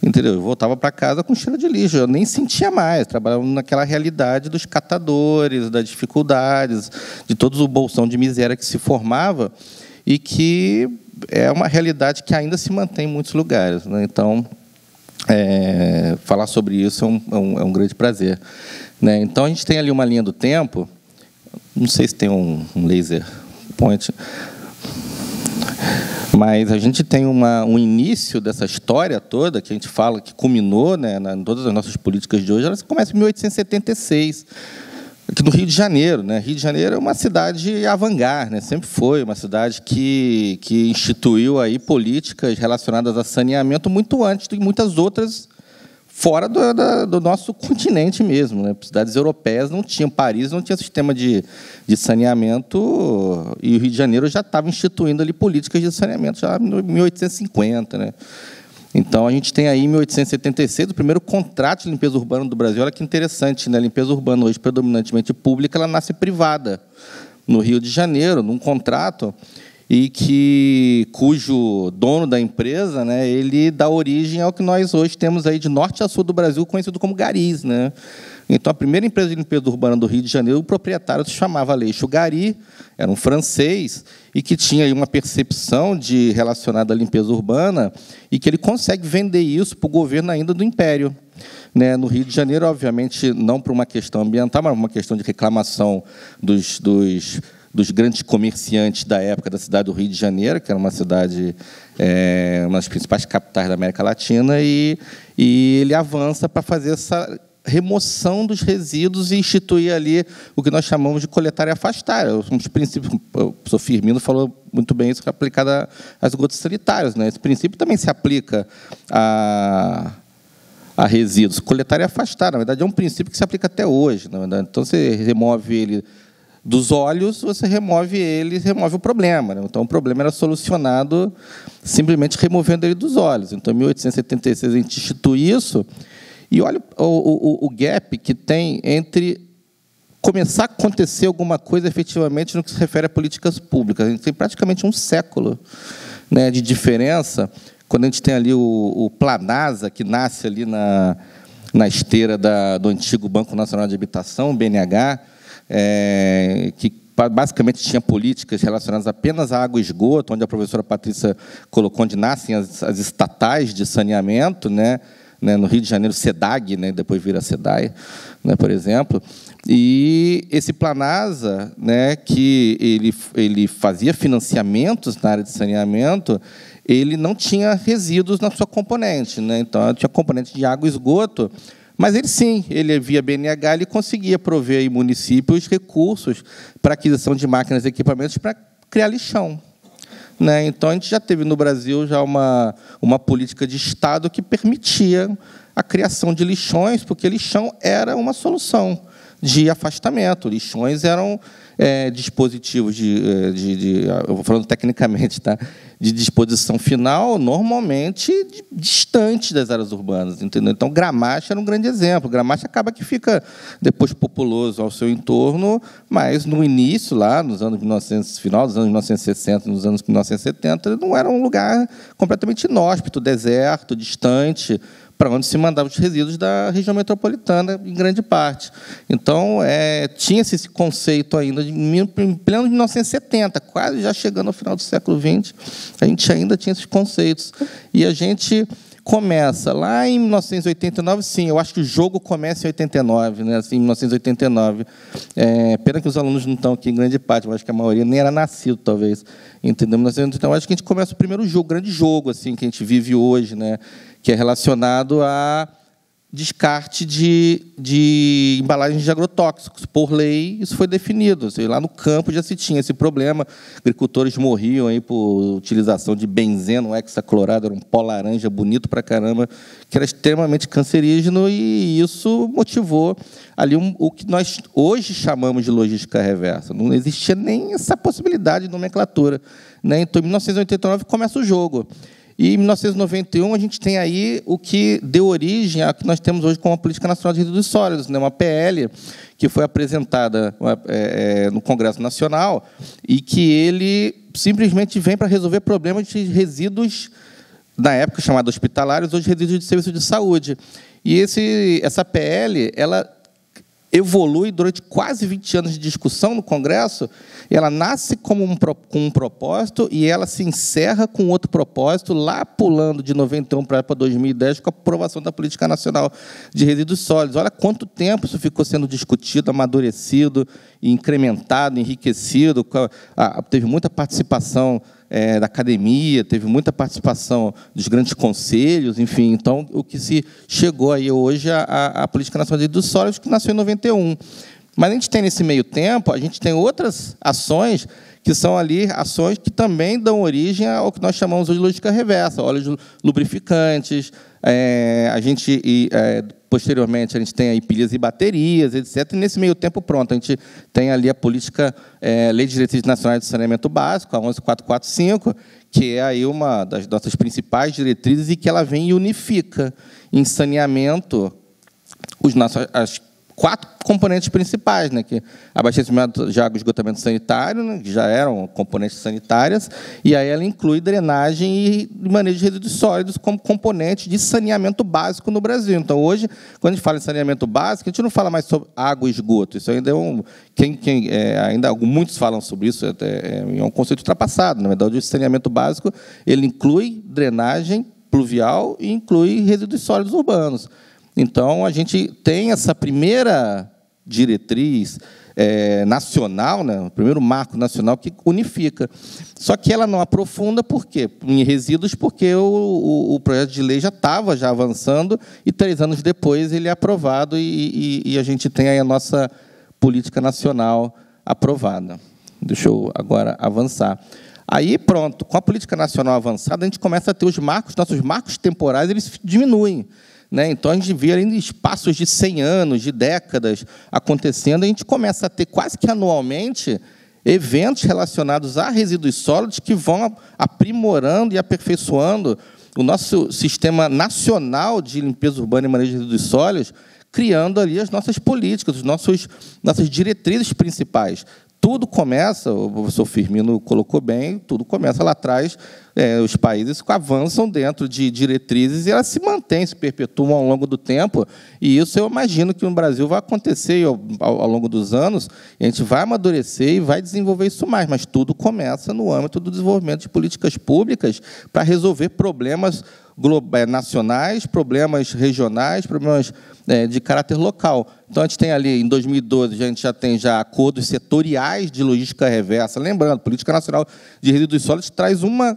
Entendeu? Eu voltava para casa com cheiro de lixo, eu nem sentia mais, trabalhava naquela realidade dos catadores, das dificuldades, de todo o bolsão de miséria que se formava e que é uma realidade que ainda se mantém em muitos lugares. Né? Então, falar sobre isso é um grande prazer. Né? Então, a gente tem ali uma linha do tempo, não sei se tem um laser point, mas a gente tem um início dessa história toda, que a gente fala que culminou, né, em todas as nossas políticas de hoje, ela começa em 1876, aqui no Rio de Janeiro. Né? Rio de Janeiro é uma cidade avant-garde, né? Sempre foi uma cidade que instituiu aí políticas relacionadas a saneamento muito antes de muitas outras fora do nosso continente mesmo. Né? Cidades europeias não tinham, Paris não tinha sistema de saneamento, e o Rio de Janeiro já estava instituindo ali políticas de saneamento já em 1850. Né? Então, a gente tem aí, em 1876, o primeiro contrato de limpeza urbana do Brasil. Olha que interessante, né? A limpeza urbana, hoje predominantemente pública, ela nasce privada, no Rio de Janeiro, num contrato cujo dono da empresa, né, ele dá origem ao que nós hoje temos aí de norte a sul do Brasil, conhecido como garis. Né? Então, a primeira empresa de limpeza urbana do Rio de Janeiro, o proprietário se chamava Aleixo Gari, era um francês, e que tinha aí uma percepção relacionada à limpeza urbana, e que ele consegue vender isso para o governo ainda do Império. Né? No Rio de Janeiro, obviamente, não por uma questão ambiental, mas por uma questão de reclamação dos grandes comerciantes da época da cidade do Rio de Janeiro, que era uma cidade, uma das principais capitais da América Latina, e ele avança para fazer essa remoção dos resíduos e instituir ali o que nós chamamos de coletar e afastar. Um dos princípios, o professor Firmino falou muito bem isso, que é aplicado às esgotos sanitários. Né? Esse princípio também se aplica a resíduos. Coletar e afastar, na verdade, é um princípio que se aplica até hoje. Na verdade. Então, você remove ele dos olhos, você remove ele, remove o problema. Né? Então, o problema era solucionado simplesmente removendo ele dos olhos. Então, em 1876, a gente institui isso, e olha o gap que tem entre começar a acontecer alguma coisa efetivamente no que se refere a políticas públicas. A gente tem praticamente um século, né, de diferença, quando a gente tem ali o Planasa, que nasce ali na esteira do antigo Banco Nacional de Habitação, o BNH, que basicamente tinha políticas relacionadas apenas à água e esgoto, onde a professora Patrícia colocou, onde nascem as estatais de saneamento, né, no Rio de Janeiro, SEDAG, né, depois vira SEDAI, né, por exemplo. E esse Planasa, né, que ele fazia financiamentos na área de saneamento, ele não tinha resíduos na sua componente. Né, então, tinha componente de água e esgoto, mas ele sim, ele via BNH, ele conseguia prover aí municípios recursos para aquisição de máquinas e equipamentos para criar lixão. Né? Então, a gente já teve no Brasil já uma política de Estado que permitia a criação de lixões, porque lixão era uma solução. de afastamento. Lixões eram dispositivos eu vou falando tecnicamente, tá? De disposição final, normalmente distantes das áreas urbanas, entendeu? Então, Gramacho era um grande exemplo. Gramacho acaba que fica depois populoso ao seu entorno, mas no início, lá nos anos 1900, final dos anos 1960, nos anos 1970, não era um lugar completamente inóspito, deserto, distante, para onde se mandavam os resíduos da região metropolitana, em grande parte. Então, tinha-se esse conceito ainda, em pleno de 1970, quase já chegando ao final do século XX, a gente ainda tinha esses conceitos. E a gente começa lá em 1989, sim, eu acho que o jogo começa em 89, né, assim, em 1989. Pena que os alunos não estão aqui em grande parte, eu acho que a maioria nem era nascido, talvez. Entendeu? Então, acho que a gente começa o primeiro jogo, grande jogo assim, que a gente vive hoje, né, que é relacionado a descarte de embalagens de agrotóxicos. Por lei, isso foi definido. Lá no campo já se tinha esse problema. Agricultores morriam aí por utilização de benzeno hexaclorado, era um pó laranja bonito para caramba, que era extremamente cancerígeno, e isso motivou ali o que nós hoje chamamos de logística reversa. Não existia nem essa possibilidade de nomenclatura, né? Então, em 1989, começa o jogo. E em 1991, a gente tem aí o que deu origem ao que nós temos hoje como a Política Nacional de Resíduos Sólidos, né? Uma PL que foi apresentada no Congresso Nacional e que ele simplesmente vem para resolver problemas de resíduos, na época chamados hospitalários, hoje resíduos de serviço de saúde. E essa PL, ela evolui durante quase 20 anos de discussão no Congresso. Ela nasce com um propósito e ela se encerra com outro propósito, lá pulando de 91 para 2010, com a aprovação da Política Nacional de Resíduos Sólidos. Olha quanto tempo isso ficou sendo discutido, amadurecido, incrementado, enriquecido. Teve muita participação da academia, teve muita participação dos grandes conselhos, enfim. Então, o que se chegou aí hoje a Política Nacional de Resíduos Sólidos, que nasceu em 91. Mas a gente tem, nesse meio tempo, a gente tem outras ações que são ali ações que também dão origem ao que nós chamamos hoje de logística reversa, óleos lubrificantes, posteriormente, a gente tem aí pilhas e baterias, etc. E, nesse meio tempo, pronto, a gente tem ali a política, Lei de Diretrizes Nacionais de Saneamento Básico, a 11445, que é aí uma das nossas principais diretrizes e que ela vem e unifica em saneamento as 4 componentes principais, né, que abastecimento de água e esgotamento sanitário, né, que já eram componentes sanitárias, e aí ela inclui drenagem e manejo de resíduos sólidos como componente de saneamento básico no Brasil. Então, hoje, quando a gente fala em saneamento básico, a gente não fala mais sobre água e esgoto. Isso ainda é ainda muitos falam sobre isso, é um conceito ultrapassado. Na verdade, o saneamento básico ele inclui drenagem pluvial e inclui resíduos sólidos urbanos. Então, a gente tem essa primeira diretriz nacional, né, o primeiro marco nacional que unifica. Só que ela não aprofunda, por quê? Em resíduos, porque o projeto de lei já estava avançando e 3 anos depois ele é aprovado e a gente tem aí a nossa política nacional aprovada. Deixa eu agora avançar. Aí, pronto, com a política nacional avançada, a gente começa a ter nossos marcos temporais, eles diminuem. Né? Então, a gente vê ali espaços de 100 anos, de décadas acontecendo, e a gente começa a ter quase que anualmente eventos relacionados a resíduos sólidos que vão aprimorando e aperfeiçoando o nosso sistema nacional de limpeza urbana e manejo de resíduos sólidos, criando ali as nossas políticas, nossas diretrizes principais. Tudo começa, o professor Firmino colocou bem, tudo começa lá atrás, os países avançam dentro de diretrizes e elas se mantêm, se perpetuam ao longo do tempo, e isso eu imagino que no Brasil vai acontecer ao longo dos anos, e a gente vai amadurecer e vai desenvolver isso mais, mas tudo começa no âmbito do desenvolvimento de políticas públicas para resolver problemas nacionais, problemas regionais, problemas de caráter local. Então, a gente tem ali, em 2012, a gente já tem acordos setoriais de logística reversa. Lembrando, a Política Nacional de Resíduos Sólidos traz uma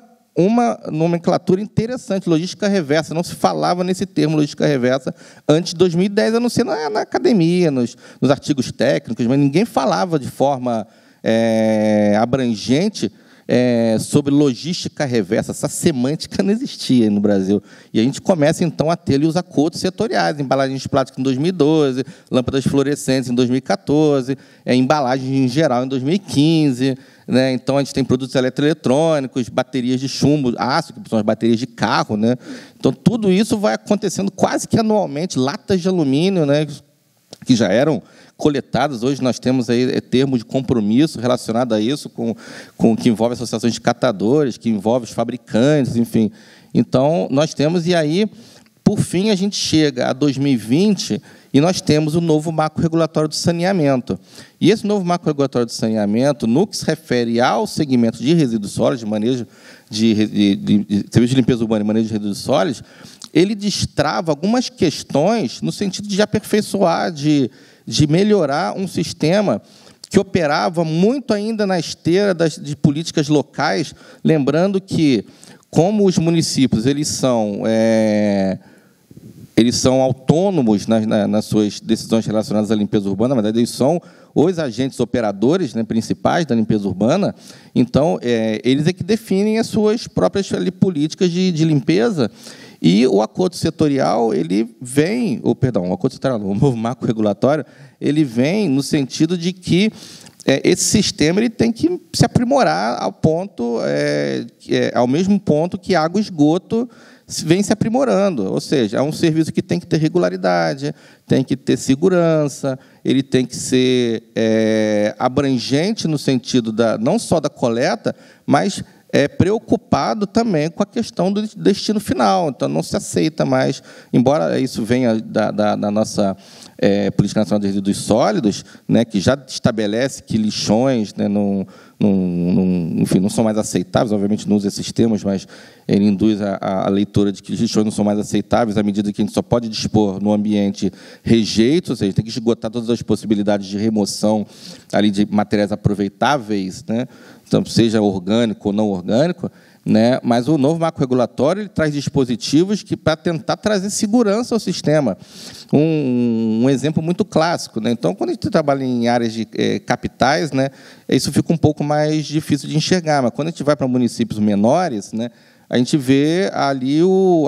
nomenclatura interessante, logística reversa. Não se falava nesse termo, logística reversa, antes de 2010, a não ser na academia, nos artigos técnicos, mas ninguém falava de forma abrangente sobre logística reversa. Essa semântica não existia no Brasil. E a gente começa, então, a ter ali os acordos setoriais, embalagens de plástico em 2012, lâmpadas fluorescentes em 2014, embalagens em geral em 2015. Né? Então, a gente tem produtos eletroeletrônicos, baterias de chumbo, aço, que são as baterias de carro. Né? Então, tudo isso vai acontecendo quase que anualmente, latas de alumínio, né, que já eram coletadas. Hoje nós temos aí termos de compromisso relacionado a isso, que envolve associações de catadores, que envolve os fabricantes, enfim. Então, nós temos, e aí, por fim, a gente chega a 2020 e nós temos o novo marco regulatório do saneamento. E esse novo marco regulatório do saneamento, no que se refere ao segmento de resíduos sólidos, de manejo de serviço de limpeza urbana e manejo de resíduos sólidos, ele destrava algumas questões no sentido de aperfeiçoar, de melhorar um sistema que operava muito ainda na esteira de políticas locais, lembrando que, como os municípios eles são autônomos nas suas decisões relacionadas à limpeza urbana, na verdade, eles são os agentes operadores, né, principais da limpeza urbana, então, eles é que definem as suas próprias políticas de limpeza. E o acordo setorial, ele vem, o acordo setorial, o novo marco regulatório, ele vem no sentido de que esse sistema ele tem que se aprimorar ao mesmo ponto que água e esgoto vem se aprimorando. Ou seja, é um serviço que tem que ter regularidade, tem que ter segurança, ele tem que ser abrangente no sentido não só da coleta, mas preocupado também com a questão do destino final. Então, não se aceita mais, embora isso venha da nossa Política Nacional de Resíduos Sólidos, né, que já estabelece que lixões, né, enfim, não são mais aceitáveis, obviamente não usa esses termos, mas ele induz a leitura de que lixões não são mais aceitáveis à medida que a gente só pode dispor no ambiente rejeitos, ou seja, tem que esgotar todas as possibilidades de remoção ali de materiais aproveitáveis, né, então, seja orgânico ou não orgânico, né? Mas o novo marco regulatório ele traz dispositivos para tentar trazer segurança ao sistema. Um exemplo muito clássico, né? Então, quando a gente trabalha em áreas de capitais, né, isso fica um pouco mais difícil de enxergar, mas quando a gente vai para municípios menores, né, a gente vê ali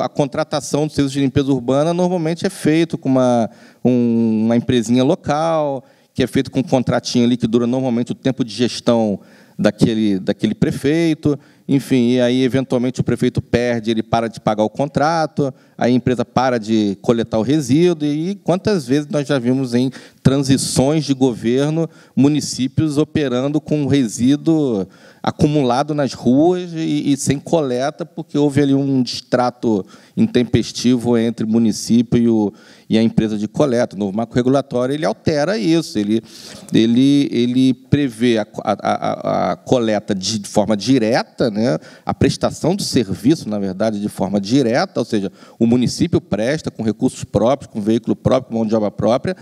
a contratação do serviço de limpeza urbana normalmente é feito com uma empresinha local, que é feito com um contratinho ali que dura normalmente o tempo de gestão daquele prefeito, enfim, e aí, eventualmente, o prefeito perde, ele para de pagar o contrato, a empresa para de coletar o resíduo, e quantas vezes nós já vimos em transições de governo, municípios operando com resíduo acumulado nas ruas e sem coleta, porque houve ali um distrato intempestivo entre o município e a empresa de coleta. O novo marco regulatório ele altera isso, ele prevê a coleta de forma direta, né, a prestação do serviço, na verdade, de forma direta, ou seja, o município presta com recursos próprios, com veículo próprio, com mão de obra própria,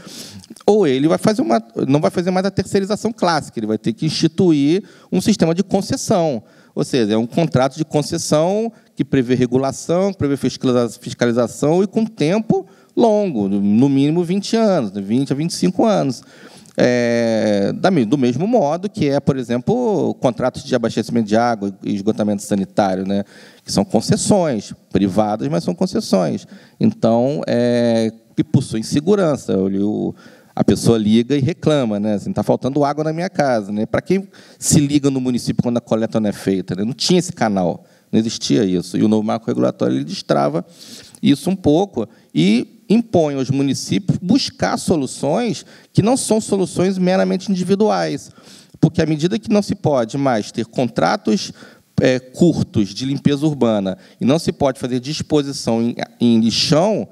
ou ele não vai fazer mais a terceirização clássica, ele vai ter que instituir um sistema de concessão, ou seja, é um contrato de concessão que prevê regulação, que prevê fiscalização e com tempo longo, no mínimo 20 anos, 20 a 25 anos. Do mesmo modo que por exemplo, contratos de abastecimento de água e esgotamento sanitário, né, que são concessões privadas, mas são concessões. Então, que possuem segurança. A pessoa liga e reclama, né? Assim, está faltando água na minha casa, né? Para quem se liga no município quando a coleta não é feita, né? Não tinha esse canal, não existia isso. E o novo marco regulatório ele destrava isso um pouco e impõe aos municípios buscar soluções que não são soluções meramente individuais, porque à medida que não se pode mais ter contratos curtos de limpeza urbana e não se pode fazer disposição em lixão,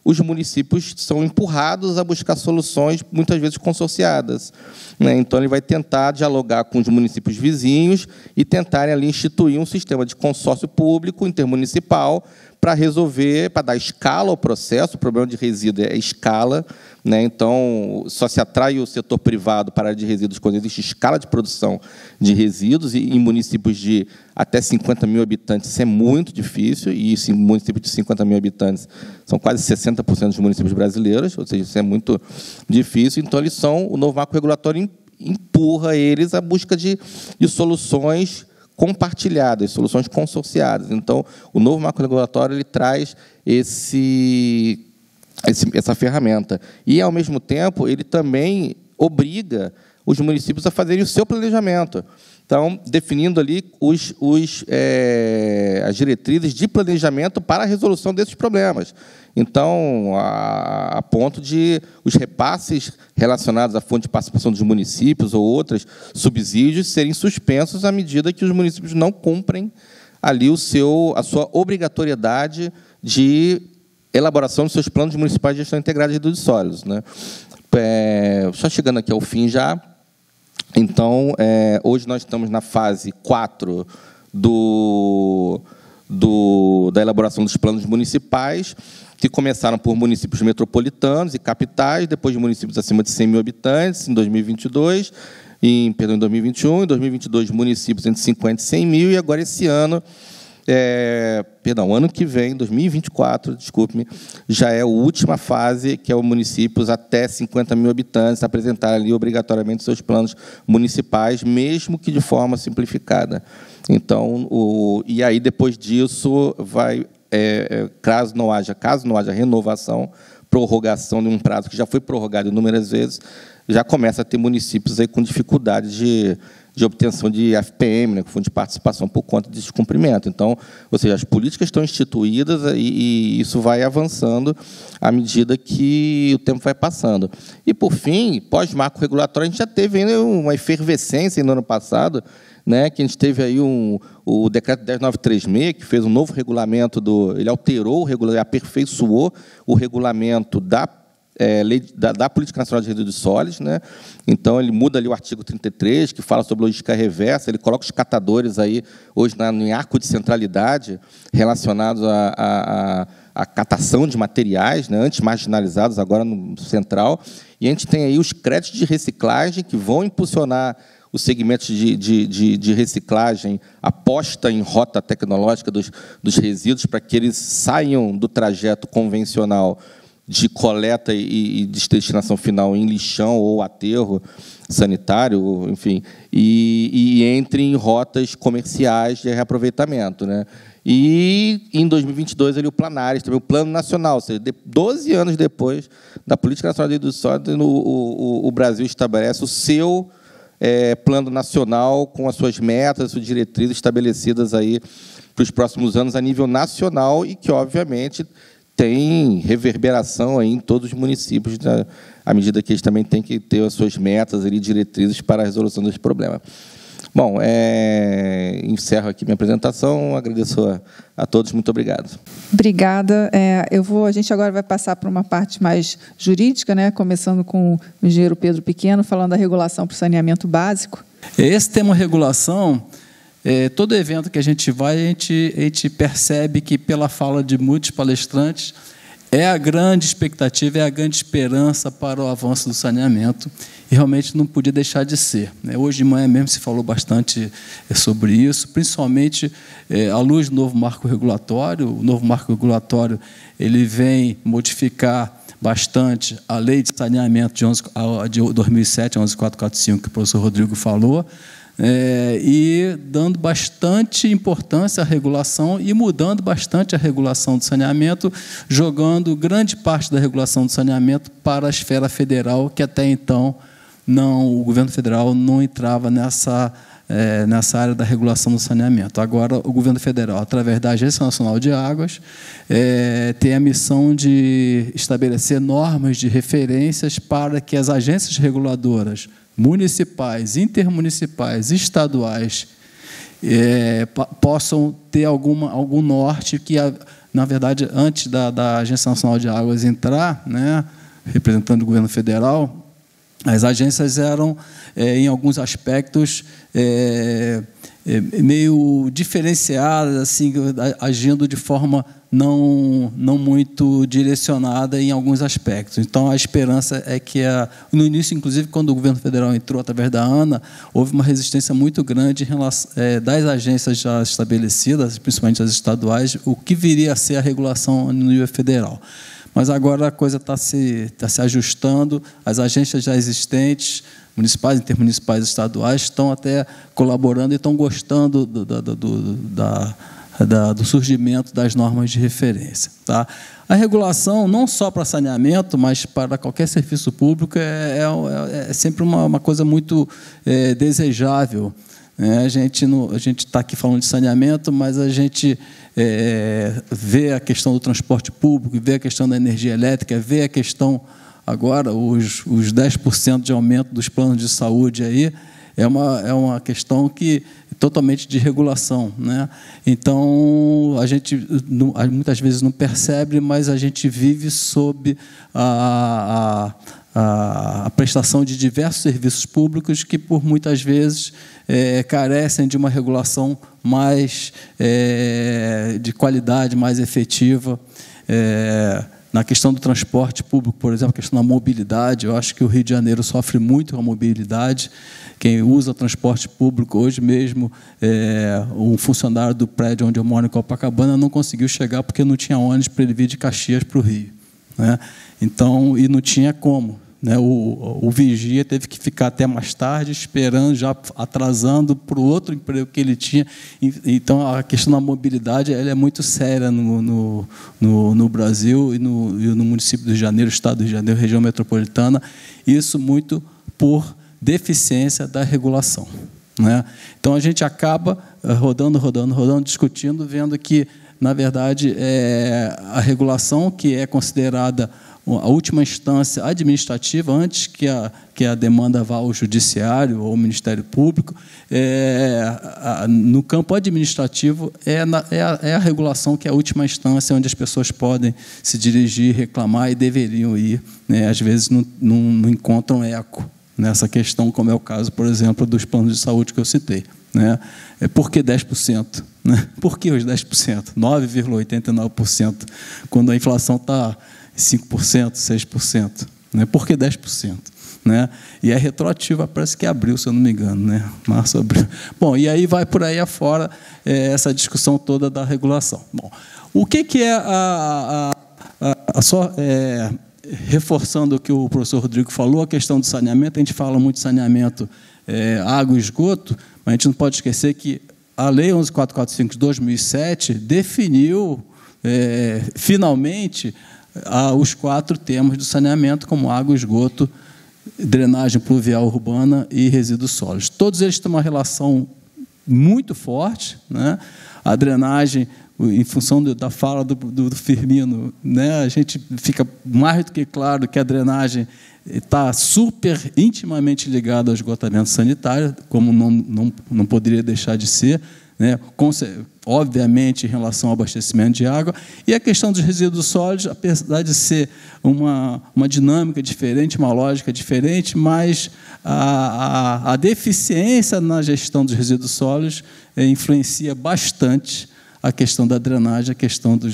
os municípios são empurrados a buscar soluções, muitas vezes consorciadas, né? Então, ele vai tentar dialogar com os municípios vizinhos e tentarem ali instituir um sistema de consórcio público intermunicipal para resolver, para dar escala ao processo. O problema de resíduo é escala, né? Então, só se atrai o setor privado para a área de resíduos quando existe escala de produção de resíduos, e em municípios de até 50 mil habitantes isso é muito difícil, e em municípios de 50 mil habitantes são quase 60% dos municípios brasileiros, ou seja, isso é muito difícil. Então, o novo marco regulatório empurra eles à busca de soluções compartilhadas, soluções consorciadas. Então, o novo marco regulatório ele traz essa ferramenta. E, ao mesmo tempo, ele também obriga os municípios a fazerem o seu planejamento. Então, definindo ali as diretrizes de planejamento para a resolução desses problemas. Então, a ponto de os repasses relacionados à fonte de participação dos municípios ou outros subsídios serem suspensos à medida que os municípios não cumprem ali a sua obrigatoriedade de elaboração dos seus planos municipais de gestão integrada de resíduos sólidos, né? Só chegando aqui ao fim já. Então, hoje nós estamos na fase 4 da elaboração dos planos municipais, que começaram por municípios metropolitanos e capitais, depois de municípios acima de 100 mil habitantes, em 2022, em 2021, em 2022, municípios entre 50 e 100 mil, e agora esse ano, ano que vem, 2024, desculpe-me, já é a última fase, que é o municípios até 50 mil habitantes apresentarem ali obrigatoriamente seus planos municipais, mesmo que de forma simplificada. Então, e aí depois disso vai, caso não haja renovação, prorrogação de um prazo que já foi prorrogado inúmeras vezes, já começa a ter municípios aí com dificuldade de obtenção de FPM, né, Fundo de Participação, por conta de descumprimento. Então, ou seja, as políticas estão instituídas e isso vai avançando à medida que o tempo vai passando. E, por fim, pós-marco regulatório, a gente já teve ainda uma efervescência no ano passado, né, que a gente teve aí o decreto 10936, que fez um novo regulamento, ele alterou, aperfeiçoou o regulamento da lei da Política Nacional de Resíduos Sólidos, né? Então, ele muda ali o artigo 33, que fala sobre logística reversa, ele coloca os catadores aí, hoje, em arco de centralidade, relacionados à catação de materiais, né, antes marginalizados, agora no central, e a gente tem aí os créditos de reciclagem, que vão impulsionar os segmentos de reciclagem, aposta em rota tecnológica dos resíduos, para que eles saiam do trajeto convencional de coleta e destinação final em lixão ou aterro sanitário, enfim, e entre em rotas comerciais de reaproveitamento, né? E, em 2022, o Planares, também o Plano Nacional, ou seja, 12 anos depois da Política Nacional de Resíduos Sólidos, o Brasil estabelece o seu plano nacional com as suas metas, as suas diretrizes estabelecidas aí para os próximos anos a nível nacional e que, obviamente, tem reverberação aí em todos os municípios, à medida que eles também têm que ter as suas metas e diretrizes para a resolução desse problema. Bom, encerro aqui minha apresentação, agradeço a todos, muito obrigado. Obrigada. A gente agora vai passar para uma parte mais jurídica, né, começando com o engenheiro Pedro Pequeno, falando da regulação para o saneamento básico. Esse tema regulação, todo evento que a gente vai, a gente percebe que, pela fala de muitos palestrantes, é a grande expectativa, é a grande esperança para o avanço do saneamento, e realmente não podia deixar de ser. Hoje de manhã mesmo se falou bastante sobre isso, principalmente à luz do novo marco regulatório. O novo marco regulatório ele vem modificar bastante a lei de saneamento de 2007, 11445, que o professor Rodrigo falou, e dando bastante importância à regulação e mudando bastante a regulação do saneamento, jogando grande parte da regulação do saneamento para a esfera federal, que até então o governo federal não entrava nessa área da regulação do saneamento. Agora, o governo federal, através da Agência Nacional de Águas, tem a missão de estabelecer normas de referências para que as agências reguladoras municipais, intermunicipais, estaduais, possam ter algum norte que, na verdade, antes da Agência Nacional de Águas entrar, né, representando o governo federal, as agências eram, em alguns aspectos, meio diferenciadas, assim, agindo de forma não muito direcionada em alguns aspectos. Então, a esperança é que, no início, inclusive, quando o governo federal entrou através da ANA, houve uma resistência muito grande em relação, das agências já estabelecidas, principalmente as estaduais, o que viria a ser a regulação no nível federal. Mas agora a coisa está se ajustando, as agências já existentes, municipais, intermunicipais, estaduais, estão até colaborando e estão gostando do surgimento das normas de referência. Tá? A regulação, não só para saneamento, mas para qualquer serviço público, é sempre uma coisa muito desejável. A gente está aqui falando de saneamento, mas a gente vê a questão do transporte público, vê a questão da energia elétrica, vê a questão, agora, os 10% de aumento dos planos de saúde aí, é uma questão que totalmente de regulação, né? Então, a gente muitas vezes não percebe, mas a gente vive sob a prestação de diversos serviços públicos que, por muitas vezes, carecem de uma regulação mais de qualidade, mais efetiva. Na questão do transporte público, por exemplo, a questão da mobilidade, eu acho que o Rio de Janeiro sofre muito com a mobilidade. Quem usa transporte público, hoje mesmo, um funcionário do prédio onde eu moro, em Copacabana, não conseguiu chegar porque não tinha ônibus para ele vir de Caxias para o Rio. Né? Então, e não tinha como. Né? O vigia teve que ficar até mais tarde, esperando, já atrasando para o outro emprego que ele tinha. Então, a questão da mobilidade ela é muito séria no Brasil e no município do Rio de Janeiro, estado do Rio de Janeiro, região metropolitana. Isso muito por deficiência da regulação. Né? Então, a gente acaba rodando, discutindo, vendo que, na verdade, a regulação, que é considerada a última instância administrativa, antes que a demanda vá ao judiciário ou ao Ministério Público, no campo administrativo, é a regulação que é a última instância onde as pessoas podem se dirigir, reclamar e deveriam ir. Né? Às vezes não encontram eco nessa questão, como é o caso, por exemplo, dos planos de saúde que eu citei. Né? Por que 10%? Né? Por que os 10%? 9,89%, quando a inflação está 5%, 6%. Né? Por que 10%? Né? E é retroativa, parece que é abril, se eu não me engano. Né? Março, abril. Bom, e aí vai por aí afora essa discussão toda da regulação. Bom, o que é reforçando o que o professor Rodrigo falou, a questão do saneamento, a gente fala muito de saneamento, água e esgoto, mas a gente não pode esquecer que a Lei 11.445 de 2007 definiu, finalmente, os 4 temas do saneamento, como água, esgoto, drenagem pluvial urbana e resíduos sólidos. Todos eles têm uma relação muito forte. Né? A drenagem, em função da fala do Firmino, né? A gente fica mais do que claro que a drenagem está super intimamente ligada ao esgotamento sanitário, como não poderia deixar de ser, né? Obviamente, em relação ao abastecimento de água. E a questão dos resíduos sólidos, apesar de ser uma dinâmica diferente, uma lógica diferente, mas a deficiência na gestão dos resíduos sólidos influencia bastante a questão da drenagem, a questão do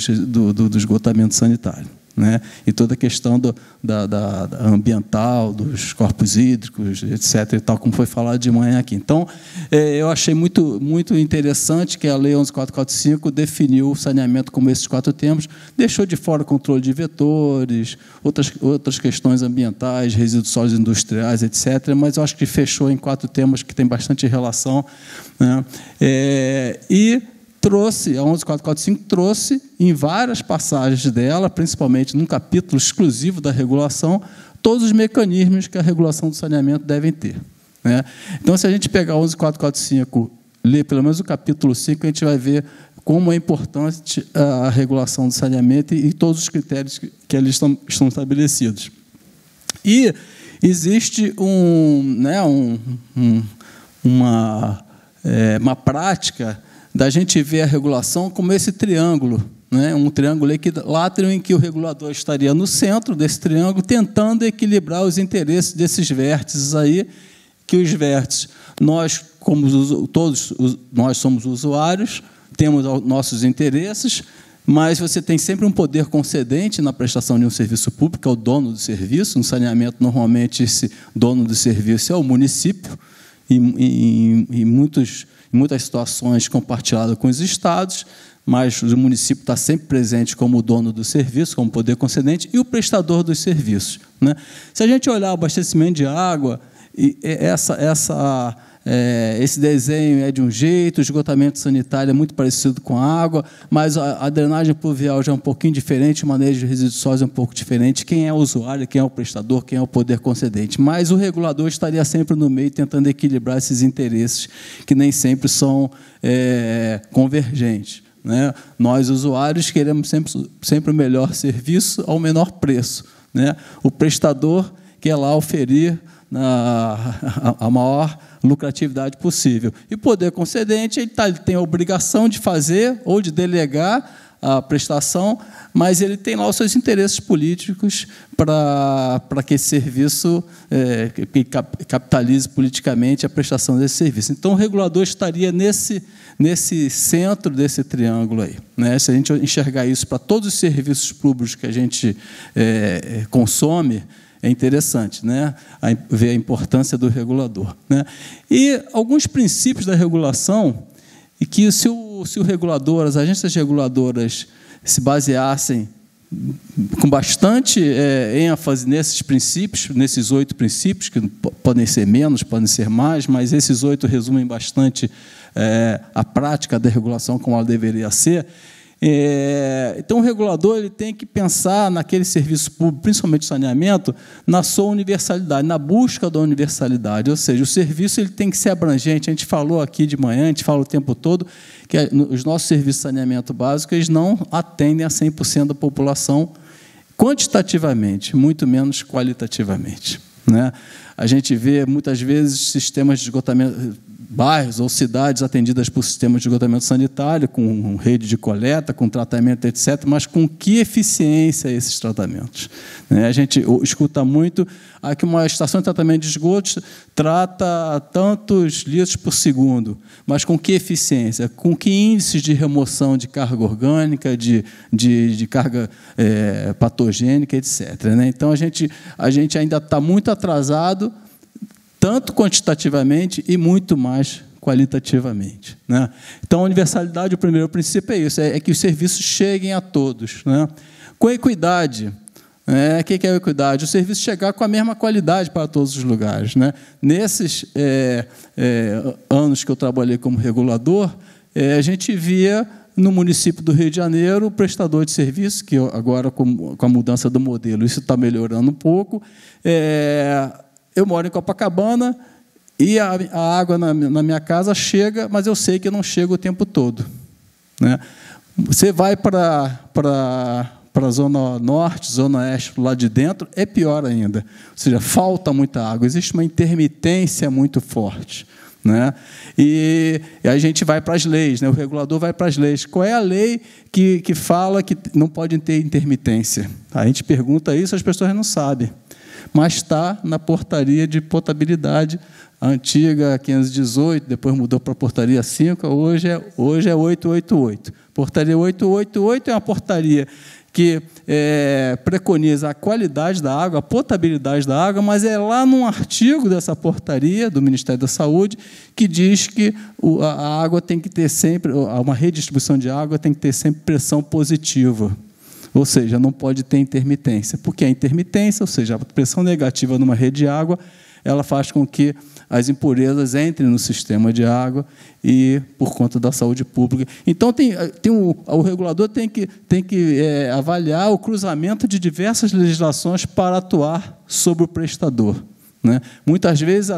esgotamento sanitário. Né? E toda a questão da ambiental, dos corpos hídricos, etc., e tal, como foi falado de manhã aqui. Então, eu achei muito, muito interessante que a Lei 11.445 definiu o saneamento como esses 4 temas, deixou de fora o controle de vetores, outras questões ambientais, resíduos sólidos industriais, etc., mas eu acho que fechou em 4 temas que têm bastante relação. Né? E trouxe, a 11.445 trouxe, em várias passagens dela, principalmente num capítulo exclusivo da regulação, todos os mecanismos que a regulação do saneamento devem ter. Né? Então, se a gente pegar a 11.445, ler pelo menos o capítulo 5, a gente vai ver como é importante a regulação do saneamento e todos os critérios que ali estão estabelecidos. E existe uma prática da gente ver a regulação como esse triângulo, né? Um triângulo equilátero em que o regulador estaria no centro desse triângulo, tentando equilibrar os interesses desses vértices aí, que os vértices, todos nós somos usuários, temos nossos interesses, mas você tem sempre um poder concedente na prestação de um serviço público, que é o dono do serviço. No saneamento, normalmente, esse dono do serviço é o município, em muitas situações compartilhado com os estados, mas o município está sempre presente como dono do serviço, como poder concedente, e o prestador dos serviços. Né? Se a gente olhar o abastecimento de água, esse desenho é de um jeito, o esgotamento sanitário é muito parecido com a água, mas a drenagem pluvial já é um pouquinho diferente, o manejo de resíduos sólidos é um pouco diferente. Quem é o usuário, quem é o prestador, quem é o poder concedente. Mas o regulador estaria sempre no meio, tentando equilibrar esses interesses, que nem sempre são convergentes, né? Nós, usuários, queremos sempre o melhor serviço ao menor preço, né? O prestador quer lá oferir a maior lucratividade possível. E o poder concedente ele tem a obrigação de fazer ou de delegar a prestação, mas ele tem lá os seus interesses políticos para que esse serviço capitalize politicamente a prestação desse serviço. Então, o regulador estaria nesse centro desse triângulo aí, né? Se a gente enxergar isso para todos os serviços públicos que a gente consome, é interessante, né? Ver a importância do regulador, né? E alguns princípios da regulação, e que se o regulador, as agências reguladoras se baseassem com bastante ênfase nesses princípios, nesses 8 princípios, que podem ser menos, podem ser mais, mas esses 8 resumem bastante a prática da regulação como ela deveria ser. Então, o regulador ele tem que pensar naquele serviço público, principalmente saneamento, na sua universalidade, na busca da universalidade, ou seja, o serviço ele tem que ser abrangente. A gente falou aqui de manhã, a gente fala o tempo todo, que os nossos serviços de saneamento básico eles não atendem a 100% da população quantitativamente, muito menos qualitativamente, né? A gente vê, muitas vezes, sistemas de esgotamento, bairros ou cidades atendidas por sistemas de esgotamento sanitário, com rede de coleta, com tratamento, etc., mas com que eficiência esses tratamentos? A gente escuta muito que uma estação de tratamento de esgotos trata tantos litros por segundo, mas com que eficiência? Com que índices de remoção de carga orgânica, de carga patogênica, etc. Então, a gente ainda está muito atrasado, tanto quantitativamente e muito mais qualitativamente, né? Então, a universalidade, o primeiro princípio é isso, é que os serviços cheguem a todos, né? Com equidade, o que é a equidade? O serviço chegar com a mesma qualidade para todos os lugares, né? Nesses anos que eu trabalhei como regulador, a gente via no município do Rio de Janeiro o prestador de serviço, que agora, com a mudança do modelo, isso está melhorando um pouco. Eu moro em Copacabana e a água na minha casa chega, mas eu sei que não chega o tempo todo, né? Você vai para a zona norte, zona oeste, lá de dentro, é pior ainda. Ou seja, falta muita água, existe uma intermitência muito forte, né? E a gente vai para as leis, né? O regulador vai para as leis. Qual é a lei que fala que não pode ter intermitência? A gente pergunta isso, as pessoas não sabem. Mas está na portaria de potabilidade, a antiga 518, depois mudou para a portaria 5, hoje é 888. Portaria 888 é uma portaria que preconiza a qualidade da água, a potabilidade da água, mas é lá num artigo dessa portaria do Ministério da Saúde que diz que a água tem que ter sempre, uma redistribuição de água tem que ter sempre pressão positiva. Ou seja, não pode ter intermitência. Porque a intermitência, ou seja, a pressão negativa numa rede de água, ela faz com que as impurezas entrem no sistema de água e por conta da saúde pública. Então, o regulador tem que avaliar o cruzamento de diversas legislações para atuar sobre o prestador, né? Muitas vezes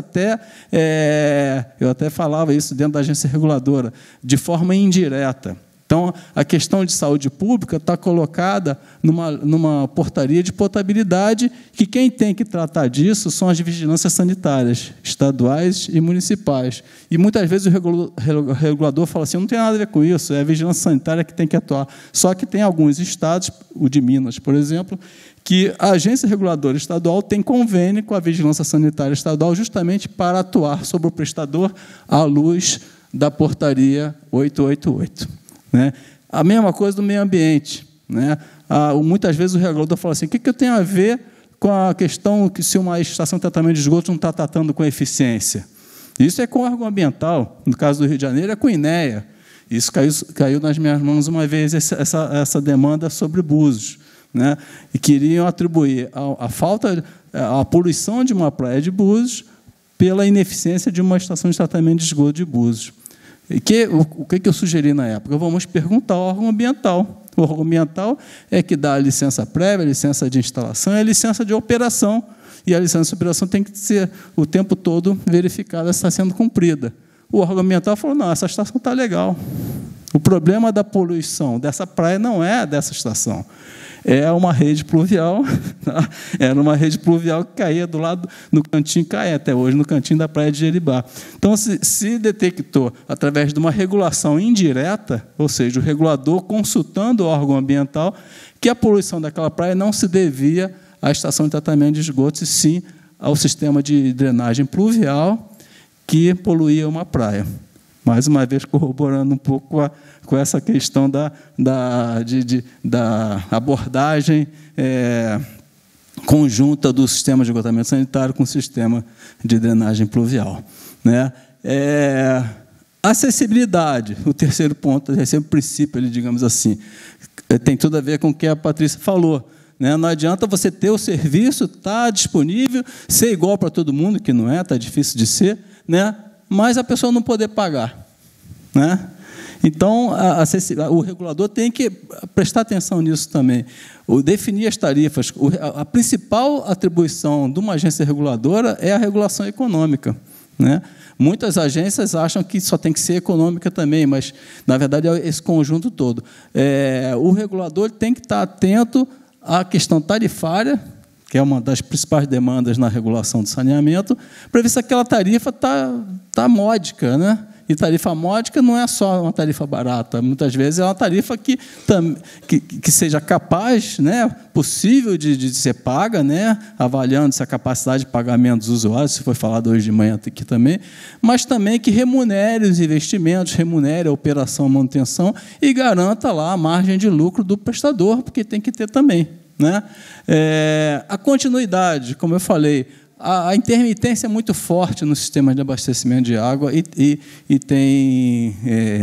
eu até falava isso dentro da agência reguladora, de forma indireta. Então, a questão de saúde pública está colocada numa portaria de potabilidade, que quem tem que tratar disso são as vigilâncias sanitárias, estaduais e municipais. E, muitas vezes, o regulador fala assim, não tem nada a ver com isso, é a vigilância sanitária que tem que atuar. Só que tem alguns estados, o de Minas, por exemplo, que a agência reguladora estadual tem convênio com a vigilância sanitária estadual justamente para atuar sobre o prestador à luz da portaria 888. Né? A mesma coisa do meio ambiente, né? Muitas vezes o regulador fala assim, o que eu tenho a ver com a questão que se uma estação de tratamento de esgoto não está tratando com eficiência? Isso é com o órgão ambiental, no caso do Rio de Janeiro é com o INEA. Isso caiu nas minhas mãos uma vez, essa demanda sobre Búzios, né? E queriam atribuir a poluição de uma praia de Búzios pela ineficiência de uma estação de tratamento de esgoto de Búzios. O que eu sugeri na época? Vamos perguntar ao órgão ambiental. O órgão ambiental é que dá a licença prévia, a licença de instalação e a licença de operação. E a licença de operação tem que ser o tempo todo verificada se está sendo cumprida. O órgão ambiental falou, não, essa estação está legal. O problema da poluição dessa praia não é dessa estação. É uma rede pluvial, tá? Era uma rede pluvial que caía do lado, no cantinho, cai até hoje, no cantinho da praia de Jeribá. Então, se detectou, através de uma regulação indireta, ou seja, o regulador consultando o órgão ambiental, que a poluição daquela praia não se devia à estação de tratamento de esgotos, e sim ao sistema de drenagem pluvial que poluía uma praia. Mais uma vez, corroborando um pouco com essa questão da abordagem conjunta do sistema de esgotamento sanitário com o sistema de drenagem pluvial, né? Acessibilidade, o terceiro ponto, o terceiro princípio, digamos assim, tem tudo a ver com o que a Patrícia falou. Não adianta você ter o serviço, estar disponível, ser igual para todo mundo, que não é, está difícil de ser, né? Mas a pessoa não poder pagar, né? Então, o regulador tem que prestar atenção nisso também. Definir as tarifas. A principal atribuição de uma agência reguladora é a regulação econômica, né? Muitas agências acham que só tem que ser econômica também, mas, na verdade, é esse conjunto todo. O regulador tem que estar atento à questão tarifária, que é uma das principais demandas na regulação do saneamento, para ver se aquela tarifa está módica, né? E tarifa módica não é só uma tarifa barata, muitas vezes é uma tarifa que seja capaz, né, possível de ser paga, né, avaliando-se a capacidade de pagamento dos usuários, se foi falado hoje de manhã aqui também, mas também que remunere os investimentos, remunere a operação, a manutenção e garanta lá a margem de lucro do prestador, porque tem que ter também, né? A continuidade, como eu falei, a intermitência é muito forte no sistema de abastecimento de água e tem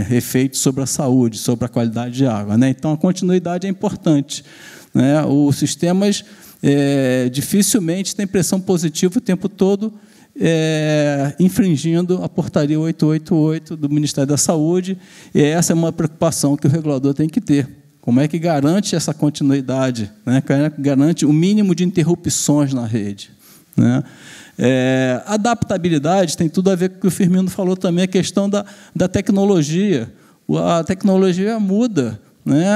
efeitos sobre a saúde, sobre a qualidade de água, né? Então, a continuidade é importante, né? Os sistemas dificilmente têm pressão positiva o tempo todo, infringindo a portaria 888 do Ministério da Saúde, e essa é uma preocupação que o regulador tem que ter. Como é que garante essa continuidade, né? Garante o mínimo de interrupções na rede, né? Adaptabilidade tem tudo a ver com o que o Firmino falou também, a questão da tecnologia. A tecnologia muda, né?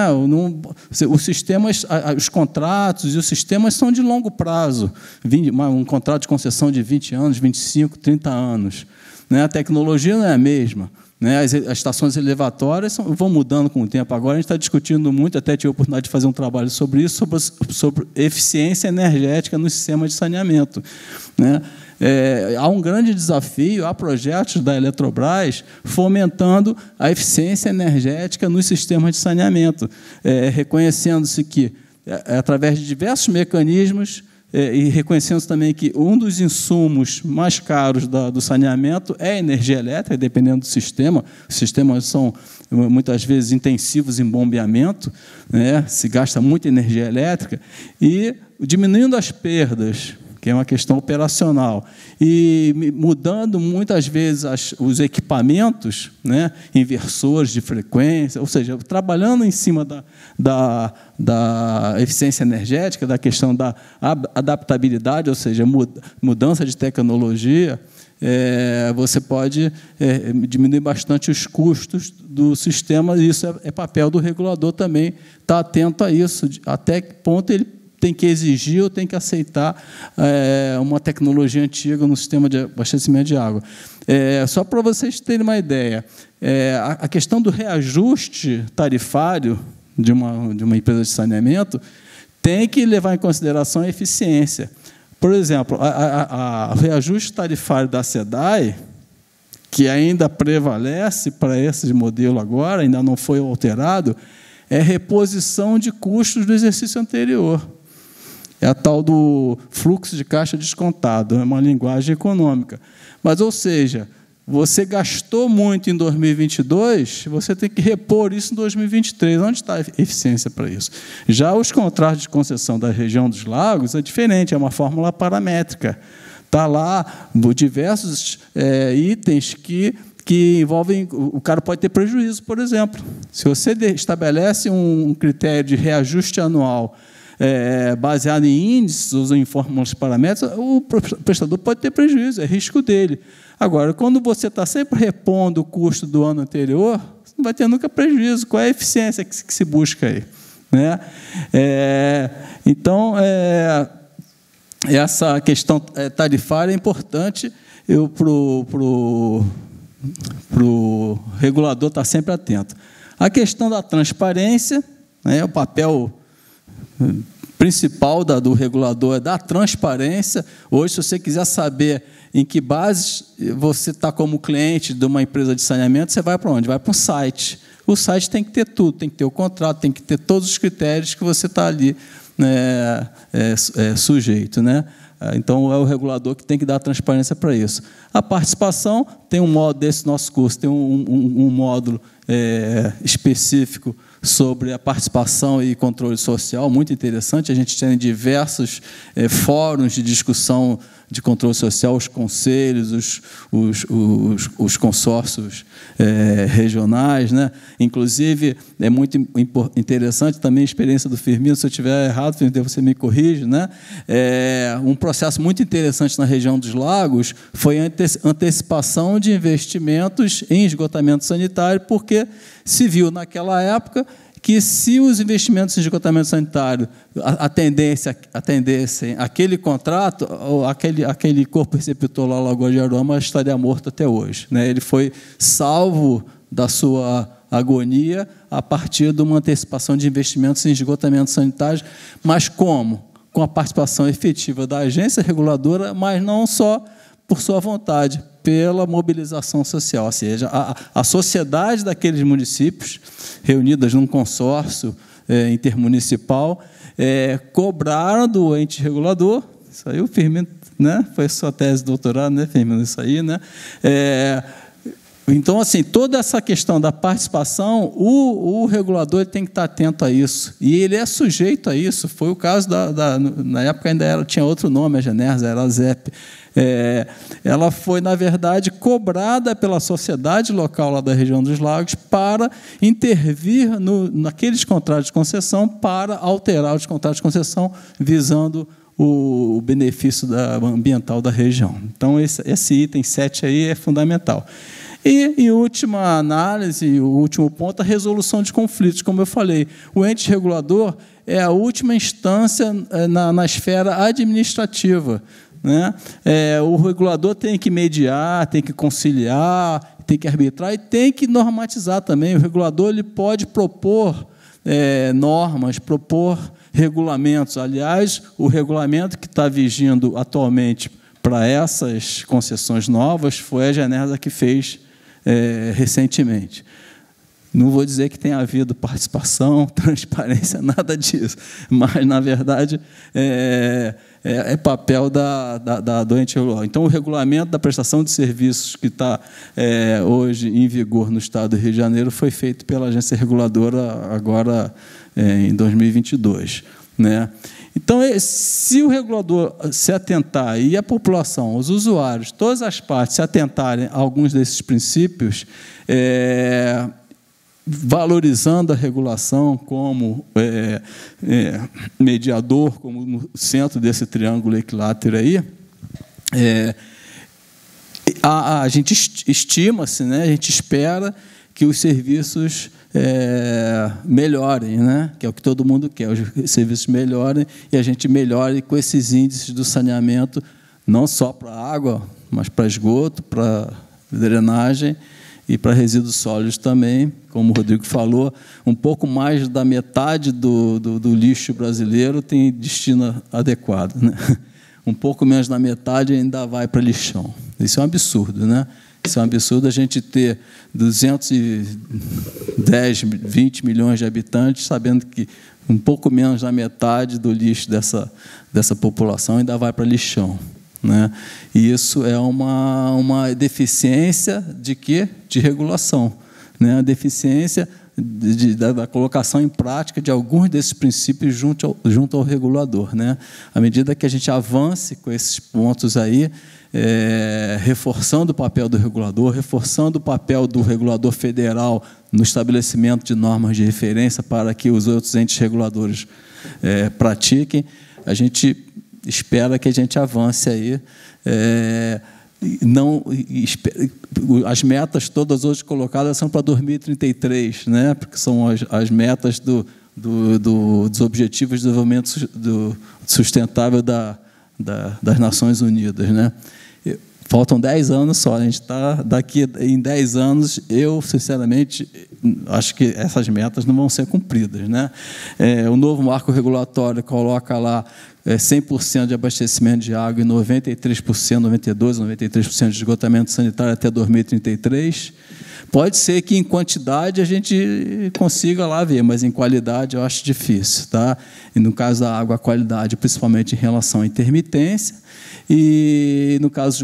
Os sistemas, os contratos e os sistemas são de longo prazo, um contrato de concessão de 20 anos, 25, 30 anos. Né? A tecnologia não é a mesma. Né? As estações elevatórias vão mudando com o tempo. Agora a gente está discutindo muito, até tive a oportunidade de fazer um trabalho sobre isso, sobre eficiência energética no sistema de saneamento. Né? Há um grande desafio, há projetos da Eletrobras fomentando a eficiência energética nos sistemas de saneamento, reconhecendo-se que, através de diversos mecanismos, e reconhecendo também que um dos insumos mais caros do saneamento é a energia elétrica, dependendo do sistema. Os sistemas são, muitas vezes, intensivos em bombeamento, né? Se gasta muita energia elétrica, e diminuindo as perdas, que é uma questão operacional, e mudando, muitas vezes, os equipamentos, né, inversores de frequência, ou seja, trabalhando em cima da eficiência energética, da questão da adaptabilidade, ou seja, mudança de tecnologia, você pode diminuir bastante os custos do sistema, e isso é papel do regulador também, estar atento a isso, até que ponto ele tem que exigir ou tem que aceitar uma tecnologia antiga no sistema de abastecimento de água. Só para vocês terem uma ideia, a questão do reajuste tarifário de uma empresa de saneamento tem que levar em consideração a eficiência. Por exemplo, o reajuste tarifário da SEDAI, que ainda prevalece para esse modelo agora, ainda não foi alterado, é reposição de custos do exercício anterior. É a tal do fluxo de caixa descontado, é uma linguagem econômica. Mas, ou seja, você gastou muito em 2022, você tem que repor isso em 2023. Onde está a eficiência para isso? Já os contratos de concessão da região dos lagos é diferente, é uma fórmula paramétrica. Está lá diversos itens que envolvem... O cara pode ter prejuízo, por exemplo. Se você estabelece um critério de reajuste anual baseado em índices ou em fórmulas paramétricas, o prestador pode ter prejuízo, é risco dele. Agora, quando você está sempre repondo o custo do ano anterior, você não vai ter nunca prejuízo. Qual é a eficiência que se busca aí? Né? Então, essa questão tarifária é importante para o regulador estar sempre atento. A questão da transparência, né, o papel principal do regulador é da transparência. Hoje, se você quiser saber em que bases você está como cliente de uma empresa de saneamento, você vai para onde? Vai para um site. O site tem que ter tudo, tem que ter o contrato, tem que ter todos os critérios que você está ali sujeito, né? Então, é o regulador que tem que dar transparência para isso. A participação, tem um módulo desse nosso curso, tem um módulo específico sobre a participação e controle social, muito interessante. A gente tem diversos fóruns de discussão de controle social, os conselhos, os consórcios regionais, né? Inclusive, é muito interessante também a experiência do Firmino. Se eu estiver errado, Firmino, você me corrige, né? Um processo muito interessante na região dos lagos foi a antecipação de investimentos em esgotamento sanitário, porque se viu naquela época que, se os investimentos em esgotamento sanitário atendessem aquele contrato, aquele corpo receptor lá, Lagoa de Aroma, estaria morto até hoje, né? Ele foi salvo da sua agonia a partir de uma antecipação de investimentos em esgotamento sanitário. Mas como? Com a participação efetiva da agência reguladora, mas não só por sua vontade, pela mobilização social, ou seja, a sociedade daqueles municípios, reunidas num consórcio intermunicipal, cobraram do ente regulador. Isso aí o Firmino, né? Foi sua tese de doutorado, né, Firmino? Isso aí, né? Então, assim, toda essa questão da participação, o regulador tem que estar atento a isso. E ele é sujeito a isso. Foi o caso na época ainda tinha outro nome, a Genersa, era a ZEP. Ela foi, na verdade, cobrada pela sociedade local lá da região dos lagos para intervir naqueles contratos de concessão, para alterar os contratos de concessão, visando o benefício ambiental da região. Então, esse item 7 aí é fundamental. E, em última análise, o último ponto, a resolução de conflitos. Como eu falei, o ente regulador é a última instância na esfera administrativa, né? O regulador tem que mediar, tem que conciliar, tem que arbitrar e tem que normatizar também. O regulador ele pode propor normas, propor regulamentos. Aliás, o regulamento que está vigindo atualmente para essas concessões novas foi a Genersa que fez recentemente. Não vou dizer que tenha havido participação, transparência, nada disso, mas, na verdade, é papel do ente regulador. Então, o regulamento da prestação de serviços que está hoje em vigor no Estado do Rio de Janeiro foi feito pela agência reguladora agora em 2022. Né? Então, se o regulador se atentar, e a população, os usuários, todas as partes se atentarem a alguns desses princípios, valorizando a regulação como mediador, como no centro desse triângulo equilátero aí, a gente estima-se, né, a gente espera que os serviços melhorem, né? Que é o que todo mundo quer, os serviços melhorem e a gente melhore com esses índices do saneamento, não só para água, mas para esgoto, para drenagem e para resíduos sólidos também. Como o Rodrigo falou, um pouco mais da metade do lixo brasileiro tem destino adequado, né? Um pouco menos da metade ainda vai para lixão. Isso é um absurdo, né? Isso é um absurdo, a gente ter 210, 20 milhões de habitantes, sabendo que um pouco menos da metade do lixo dessa população ainda vai para lixão, né? E isso é uma deficiência de quê? De regulação, né? A deficiência da colocação em prática de alguns desses princípios junto ao regulador, né? À medida que a gente avance com esses pontos aí, reforçando o papel do regulador, reforçando o papel do regulador federal no estabelecimento de normas de referência para que os outros entes reguladores pratiquem, a gente espera que a gente avance aí. As metas todas hoje colocadas são para 2033, né? Porque são as metas dos Objetivos de Desenvolvimento Sustentável das Nações Unidas, né? Faltam 10 anos só, a gente está daqui em 10 anos, eu, sinceramente, acho que essas metas não vão ser cumpridas, né? O novo marco regulatório coloca lá 100% de abastecimento de água e 93%, 92%, 93% de esgotamento sanitário até 2033. Pode ser que em quantidade a gente consiga lá ver, mas em qualidade eu acho difícil, tá? E no caso da água, a qualidade, principalmente em relação à intermitência, e no caso do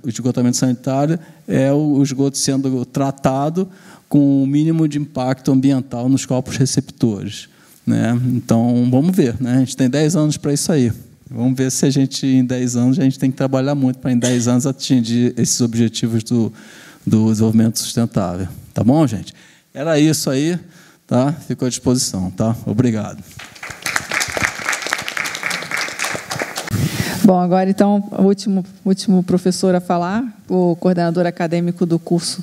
esgotamento sanitário, é o esgoto sendo tratado com o mínimo de impacto ambiental nos corpos receptores, né? Então, vamos ver, né? A gente tem 10 anos para isso aí. Vamos ver se a gente, em 10 anos, a gente tem que trabalhar muito para, em 10 anos, atingir esses objetivos do desenvolvimento sustentável. Tá bom, gente? Era isso aí, tá? Fico à disposição, tá? Obrigado. Bom, agora, então, o último professor a falar, o coordenador acadêmico do curso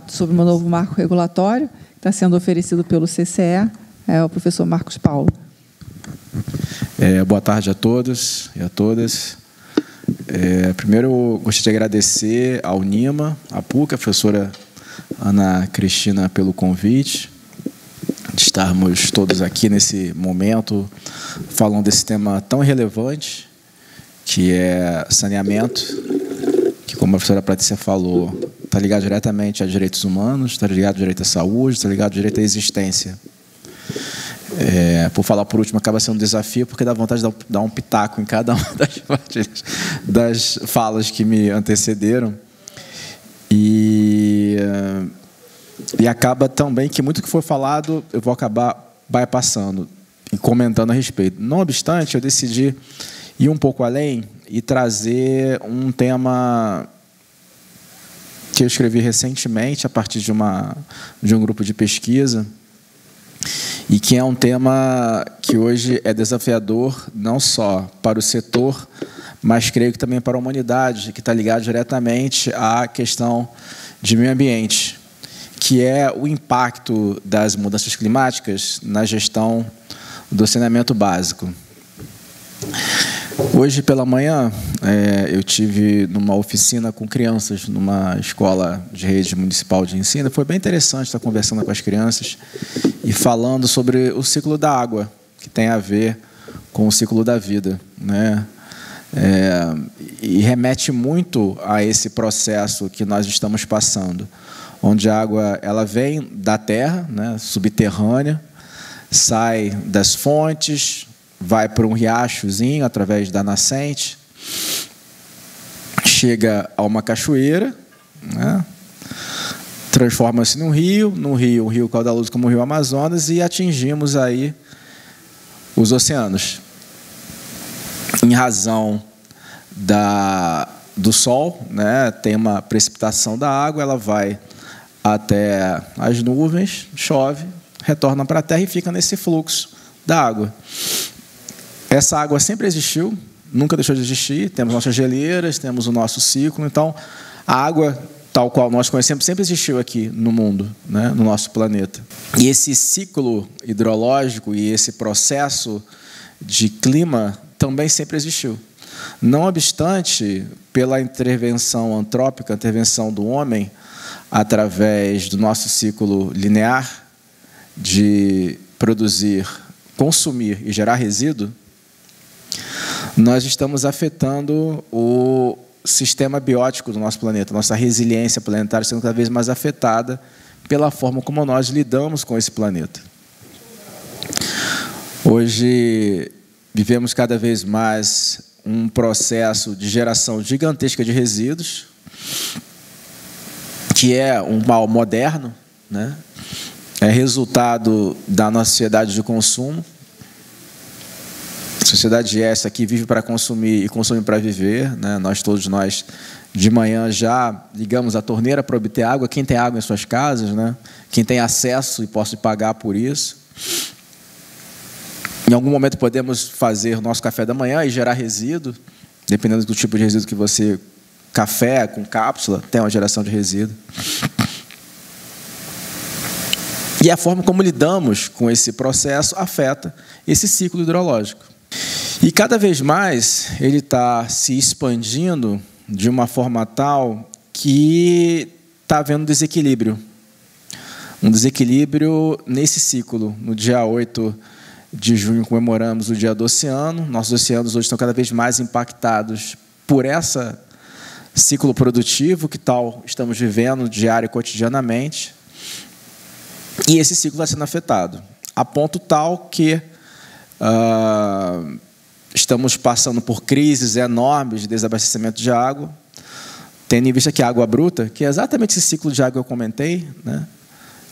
sobre o novo marco regulatório, que está sendo oferecido pelo CCE, é o professor Marcos Paulo. Boa tarde a todos e a todas. Primeiro, eu gostaria de agradecer ao NIMA, à PUC, a professora Ana Cristina, pelo convite, de estarmos todos aqui nesse momento, falando desse tema tão relevante, que é saneamento, que, como a professora Patrícia falou, está ligado diretamente a direitos humanos, está ligado ao direito à saúde, está ligado ao direito à existência. Por falar por último, acaba sendo um desafio, porque dá vontade de dar um pitaco em cada uma das falas que me antecederam. E acaba também que muito que foi falado, eu vou acabar bypassando e comentando a respeito. Não obstante, eu decidi ir um pouco além e trazer um tema que eu escrevi recentemente a partir de um grupo de pesquisa, e que é um tema que hoje é desafiador não só para o setor, mas creio que também para a humanidade, que está ligado diretamente à questão de meio ambiente, que é o impacto das mudanças climáticas na gestão do saneamento básico. Hoje pela manhã, eu tive numa oficina com crianças numa escola de rede municipal de ensino. Foi bem interessante estar conversando com as crianças e falando sobre o ciclo da água, que tem a ver com o ciclo da vida, né? E remete muito a esse processo que nós estamos passando, onde a água ela vem da terra, né, subterrânea, sai das fontes, vai para um riachozinho através da nascente, chega a uma cachoeira, né, transforma-se num rio um rio caudaloso como o Rio Amazonas, e atingimos aí os oceanos. Em razão do Sol, né, tem uma precipitação da água, ela vai até as nuvens, chove, retorna para a Terra e fica nesse fluxo da água. Essa água sempre existiu, nunca deixou de existir, temos nossas geleiras, temos o nosso ciclo, então a água, tal qual nós conhecemos, sempre existiu aqui no mundo, né, no nosso planeta. E esse ciclo hidrológico e esse processo de clima também sempre existiu. Não obstante, pela intervenção antrópica, a intervenção do homem, através do nosso ciclo linear de produzir, consumir e gerar resíduo, nós estamos afetando o sistema biótico do nosso planeta, nossa resiliência planetária sendo cada vez mais afetada pela forma como nós lidamos com esse planeta. Hoje vivemos cada vez mais um processo de geração gigantesca de resíduos, que é um mal moderno, né? É resultado da nossa sociedade de consumo. A sociedade essa que vive para consumir e consome para viver, né? Todos nós, de manhã já ligamos a torneira para obter água. Quem tem água em suas casas, né? Quem tem acesso e possa pagar por isso. Em algum momento podemos fazer o nosso café da manhã e gerar resíduo, dependendo do tipo de resíduo que você... Café com cápsula tem uma geração de resíduo. E a forma como lidamos com esse processo afeta esse ciclo hidrológico. E cada vez mais ele está se expandindo de uma forma tal que está havendo desequilíbrio. Um desequilíbrio nesse ciclo. No dia 8 de junho comemoramos o Dia do Oceano. Nossos oceanos hoje estão cada vez mais impactados por esse ciclo produtivo que tal estamos vivendo diário e cotidianamente. E esse ciclo está sendo afetado, a ponto tal que estamos passando por crises enormes de desabastecimento de água, tendo em vista que a água bruta, que é exatamente esse ciclo de água que eu comentei, né,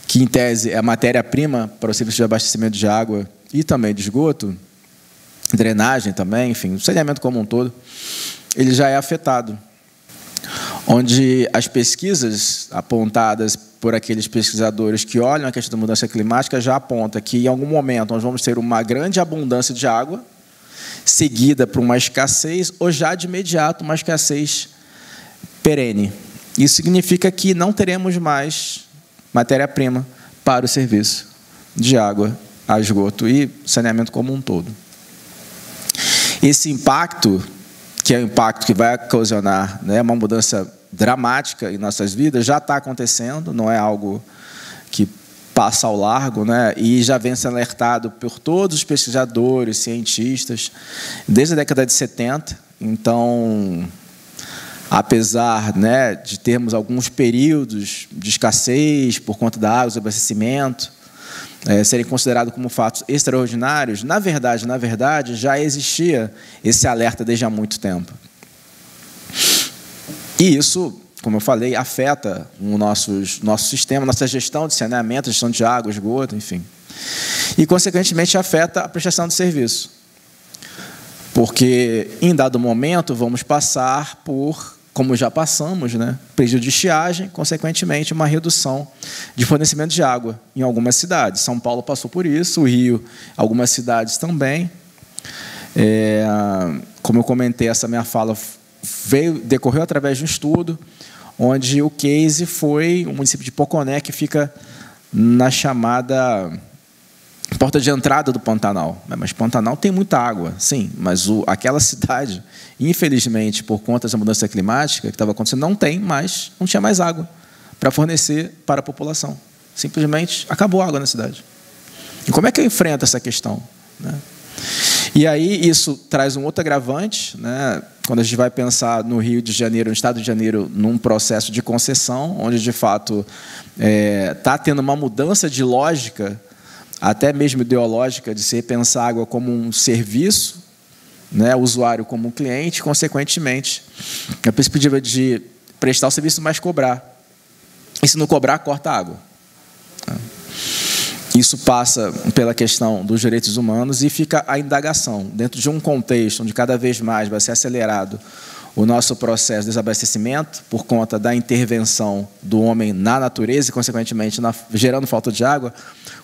que em tese é a matéria-prima para o serviço de abastecimento de água e também de esgoto, drenagem também, enfim, o saneamento como um todo, ele já é afetado. Onde as pesquisas apontadas por aqueles pesquisadores que olham a questão da mudança climática já apontam que, em algum momento, nós vamos ter uma grande abundância de água, seguida por uma escassez, ou já de imediato uma escassez perene. Isso significa que não teremos mais matéria-prima para o serviço de água, a esgoto e saneamento como um todo. Esse impacto, que é o impacto que vai ocasionar, né, uma mudança dramática em nossas vidas, já está acontecendo, não é algo que passa ao largo, né, e já vem sendo alertado por todos os pesquisadores, cientistas, desde a década de 70. Então, apesar, né, de termos alguns períodos de escassez por conta da água, do abastecimento, serem considerados como fatos extraordinários, na verdade, já existia esse alerta desde há muito tempo. E isso, como eu falei, afeta o nosso sistema, nossa gestão de saneamento, gestão de água, esgoto, enfim. E, consequentemente, afeta a prestação de serviço. Porque, em dado momento, vamos passar por, como já passamos, né, período de estiagem, consequentemente, uma redução de fornecimento de água em algumas cidades. São Paulo passou por isso, o Rio, algumas cidades também. Como eu comentei, essa minha fala decorreu através de um estudo, onde o case foi o município de Poconé, que fica na chamada porta de entrada do Pantanal. Mas Pantanal tem muita água, sim, mas aquela cidade, infelizmente, por conta dessa mudança climática que estava acontecendo, não tinha mais água para fornecer para a população. Simplesmente acabou a água na cidade. E como é que eu enfrento essa questão, né? E aí isso traz um outro agravante, né? Quando a gente vai pensar no Rio de Janeiro, no Estado de Janeiro, num processo de concessão, onde, de fato, está tendo uma mudança de lógica, até mesmo ideológica, de se repensar a água como um serviço, né? O usuário como um cliente, consequentemente, a perspectiva de prestar o serviço, mas cobrar. E se não cobrar, corta a água. Isso passa pela questão dos direitos humanos e fica a indagação, dentro de um contexto onde cada vez mais vai ser acelerado o nosso processo de desabastecimento por conta da intervenção do homem na natureza e, consequentemente, gerando falta de água.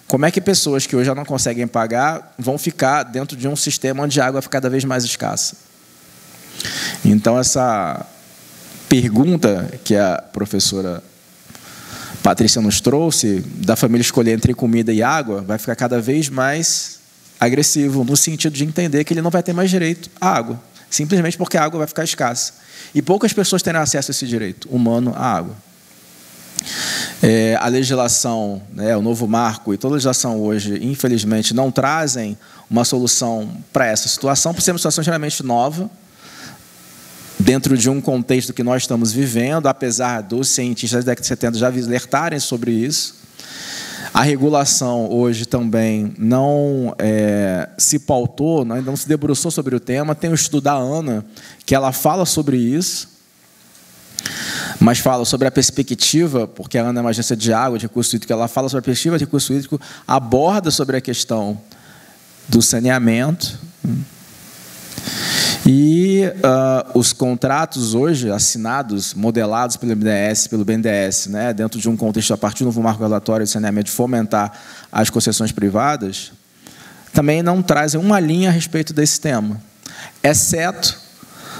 Como é que pessoas que hoje já não conseguem pagar vão ficar dentro de um sistema onde a água fica cada vez mais escassa? Então, essa pergunta que a professora Patrícia nos trouxe, da família escolher entre comida e água, vai ficar cada vez mais agressivo, no sentido de entender que ele não vai ter mais direito à água, simplesmente porque a água vai ficar escassa. E poucas pessoas terão acesso a esse direito humano à água. A legislação, né, o novo marco e toda a legislação hoje, infelizmente, não trazem uma solução para essa situação, por ser uma situação geralmente nova, dentro de um contexto que nós estamos vivendo, apesar dos cientistas da década de 70 já alertarem sobre isso. A regulação hoje também não se pautou, não se debruçou sobre o tema. Tem um estudo da ANA que ela fala sobre isso, mas fala sobre a perspectiva, porque a Ana é uma agência de água, de recurso hídrico, ela fala sobre a perspectiva de recurso hídrico, aborda sobre a questão do saneamento. E os contratos hoje assinados, modelados pelo BNDES, né, dentro de um contexto a partir do novo marco regulatório de saneamento, de fomentar as concessões privadas, também não trazem uma linha a respeito desse tema, exceto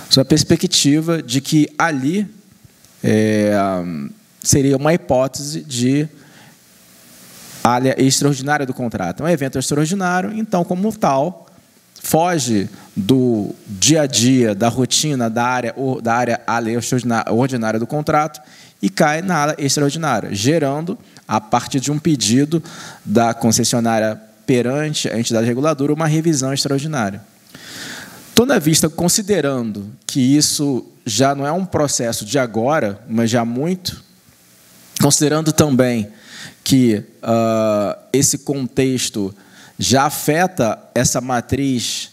sob a perspectiva de que ali seria uma hipótese de área extraordinária do contrato. É um evento extraordinário, então, como tal, foge do dia a dia, da rotina da área ordinária do contrato e cai na área extraordinária, gerando, a partir de um pedido da concessionária perante a entidade reguladora, uma revisão extraordinária. Toda vista, considerando que isso já não é um processo de agora, mas já há muito, considerando também que esse contexto já afeta essa matriz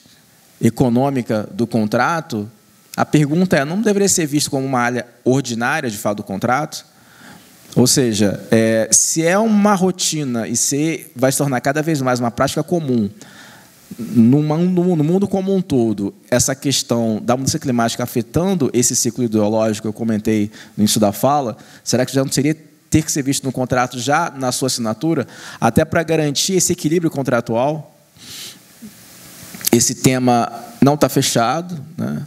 econômica do contrato, a pergunta é, não deveria ser visto como uma área ordinária, de fato, do contrato? Ou seja, se é uma rotina e se vai se tornar cada vez mais uma prática comum, no mundo como um todo, essa questão da mudança climática afetando esse ciclo hidrológico que eu comentei no início da fala, será que já não seria ter que ser visto no contrato já na sua assinatura, até para garantir esse equilíbrio contratual? Esse tema não está fechado, né?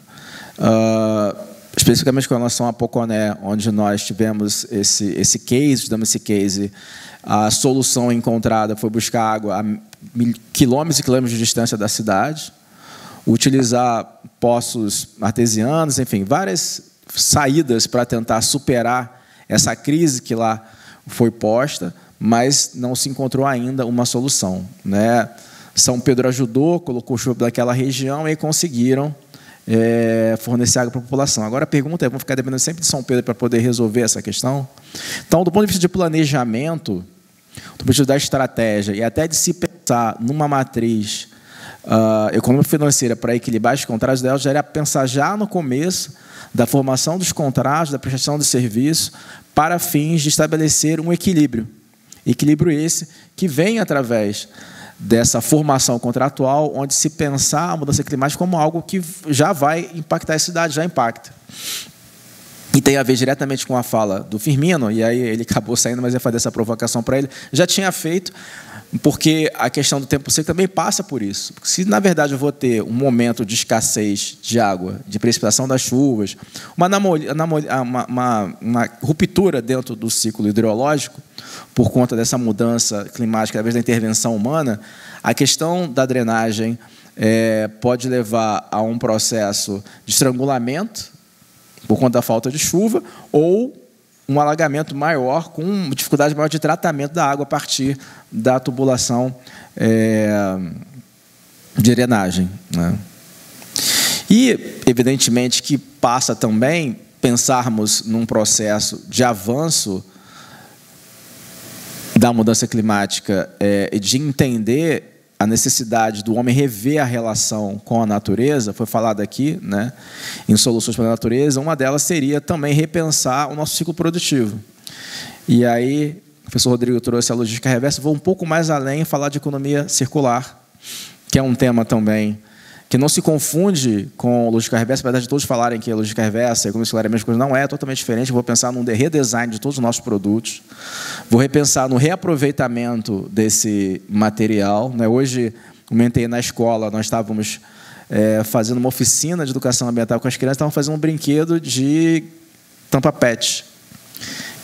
Especificamente com relação a Poconé, onde nós tivemos esse case, a solução encontrada foi buscar água a quilômetros e quilômetros de distância da cidade, utilizar poços artesianos, enfim, várias saídas para tentar superar essa crise que lá foi posta, mas não se encontrou ainda uma solução, né? São Pedro ajudou, colocou chuva daquela região e conseguiram fornecer água para a população. Agora a pergunta é, vamos ficar dependendo sempre de São Pedro para poder resolver essa questão? Então, do ponto de vista de planejamento, do ponto de vista da estratégia e até de se pensar numa matriz econômico-financeira para equilibrar os contratos dela, já era pensar já no começo da formação dos contratos, da prestação de serviço, para fins de estabelecer um equilíbrio. Equilíbrio esse que vem através dessa formação contratual, onde se pensar a mudança climática como algo que já vai impactar a cidade, já impacta. E tem a ver diretamente com a fala do Firmino, e aí ele acabou saindo, mas ia fazer essa provocação para ele. Já tinha feito, porque a questão do tempo seco também passa por isso. Porque se, na verdade, eu vou ter um momento de escassez de água, de precipitação das chuvas, uma ruptura dentro do ciclo hidrológico, por conta dessa mudança climática, através da intervenção humana, a questão da drenagem pode levar a um processo de estrangulamento, por conta da falta de chuva, ou um alagamento maior, com dificuldade maior de tratamento da água a partir da tubulação de drenagem, né? E, evidentemente, que passa também pensarmos num processo de avanço da mudança climática e de entender a necessidade do homem rever a relação com a natureza, foi falado aqui, né, em soluções para a natureza, uma delas seria também repensar o nosso ciclo produtivo. E aí, o professor Rodrigo trouxe a logística reversa, vou um pouco mais além e falar de economia circular, que é um tema também que não se confunde com logística reversa, apesar de todos falarem que a logística reversa, a economia circular é a mesma coisa, não é, totalmente diferente. Vou pensar num redesign de todos os nossos produtos, vou repensar no reaproveitamento desse material, né? Hoje, comentei na escola, nós estávamos fazendo uma oficina de educação ambiental com as crianças, estavam fazendo um brinquedo de tampa PET.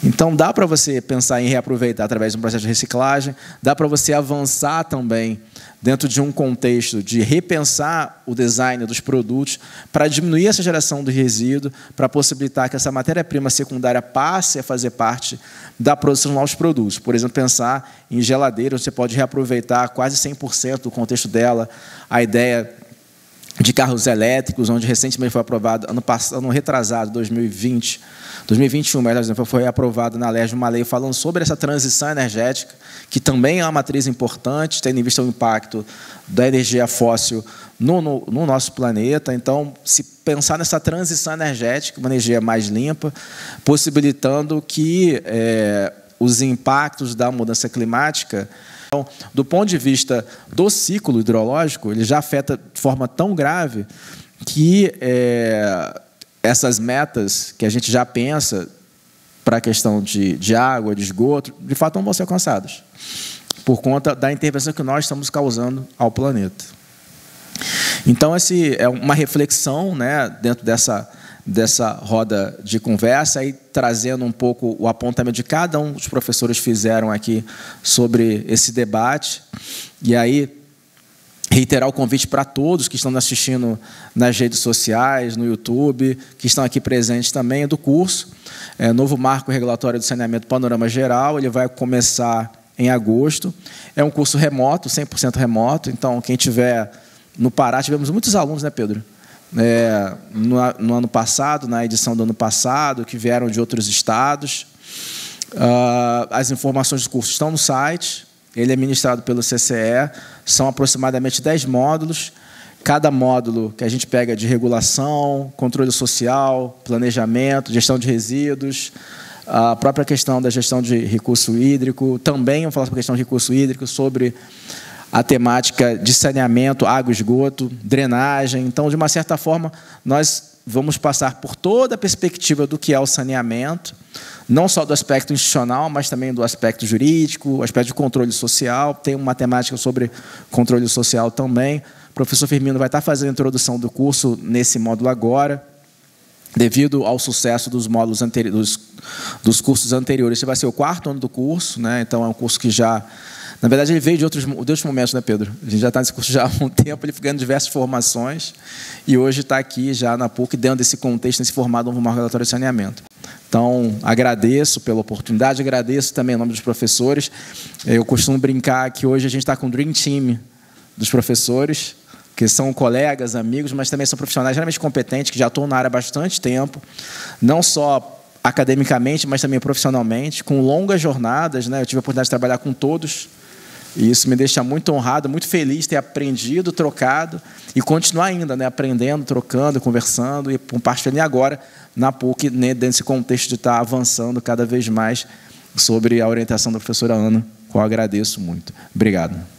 Então, dá para você pensar em reaproveitar através de um processo de reciclagem, dá para você avançar também dentro de um contexto de repensar o design dos produtos para diminuir essa geração do resíduo, para possibilitar que essa matéria-prima secundária passe a fazer parte da produção de novos produtos. Por exemplo, pensar em geladeira, você pode reaproveitar quase 100% do contexto dela, a ideia de carros elétricos, onde recentemente foi aprovado, ano retrasado, 2021, melhor dizendo, foi aprovada na LERJ uma lei falando sobre essa transição energética, que também é uma matriz importante, tendo em vista o impacto da energia fóssil no nosso planeta. Então, se pensar nessa transição energética, uma energia mais limpa, possibilitando que os impactos da mudança climática, então, do ponto de vista do ciclo hidrológico, ele já afeta de forma tão grave que essas metas que a gente já pensa para a questão de água, de esgoto, de fato não vão ser alcançadas, por conta da intervenção que nós estamos causando ao planeta. Então, essa é uma reflexão, né, dentro dessa roda de conversa, aí trazendo um pouco o apontamento de cada um dos professores fizeram aqui sobre esse debate. E aí, reiterar o convite para todos que estão nos assistindo nas redes sociais, no YouTube, que estão aqui presentes também, do curso. Novo Marco Regulatório do Saneamento Panorama Geral, ele vai começar em agosto. É um curso remoto, 100% remoto, então quem tiver no Pará, tivemos muitos alunos, né, Pedro? No ano passado, na edição do ano passado, que vieram de outros estados. As informações do curso estão no site, ele é ministrado pelo CCE, são aproximadamente 10 módulos, cada módulo que a gente pega de regulação, controle social, planejamento, gestão de resíduos, a própria questão da gestão de recurso hídrico, também vamos falar sobre a questão de recurso hídrico, sobre a temática de saneamento, água, esgoto, drenagem. Então, de uma certa forma, nós vamos passar por toda a perspectiva do que é o saneamento, não só do aspecto institucional, mas também do aspecto jurídico, aspecto de controle social. Tem uma temática sobre controle social também. O professor Firmino vai estar fazendo a introdução do curso nesse módulo agora, devido ao sucesso dos módulos anteriores, dos cursos anteriores. Esse vai ser o 4º ano do curso, né? Então, é um curso que já... Na verdade, ele veio de outros momentos, né, Pedro? A gente já está nesse curso já há um tempo, ele foi ganhando diversas formações e hoje está aqui já na PUC, dentro desse contexto, nesse formato do Novo Marco Regulatório de Saneamento. Então, agradeço pela oportunidade, agradeço também em nome dos professores. Eu costumo brincar que hoje a gente está com o Dream Team dos professores, que são colegas, amigos, mas também são profissionais realmente competentes, que já atuam na área há bastante tempo, não só academicamente, mas também profissionalmente, com longas jornadas, né? Eu tive a oportunidade de trabalhar com todos, e isso me deixa muito honrado, muito feliz de ter aprendido, trocado, e continuar ainda, né? Aprendendo, trocando, conversando, e compartilhando. E agora, na PUC, né? Dentro desse contexto de estar avançando cada vez mais sobre a orientação da professora Ana, qual eu agradeço muito. Obrigado.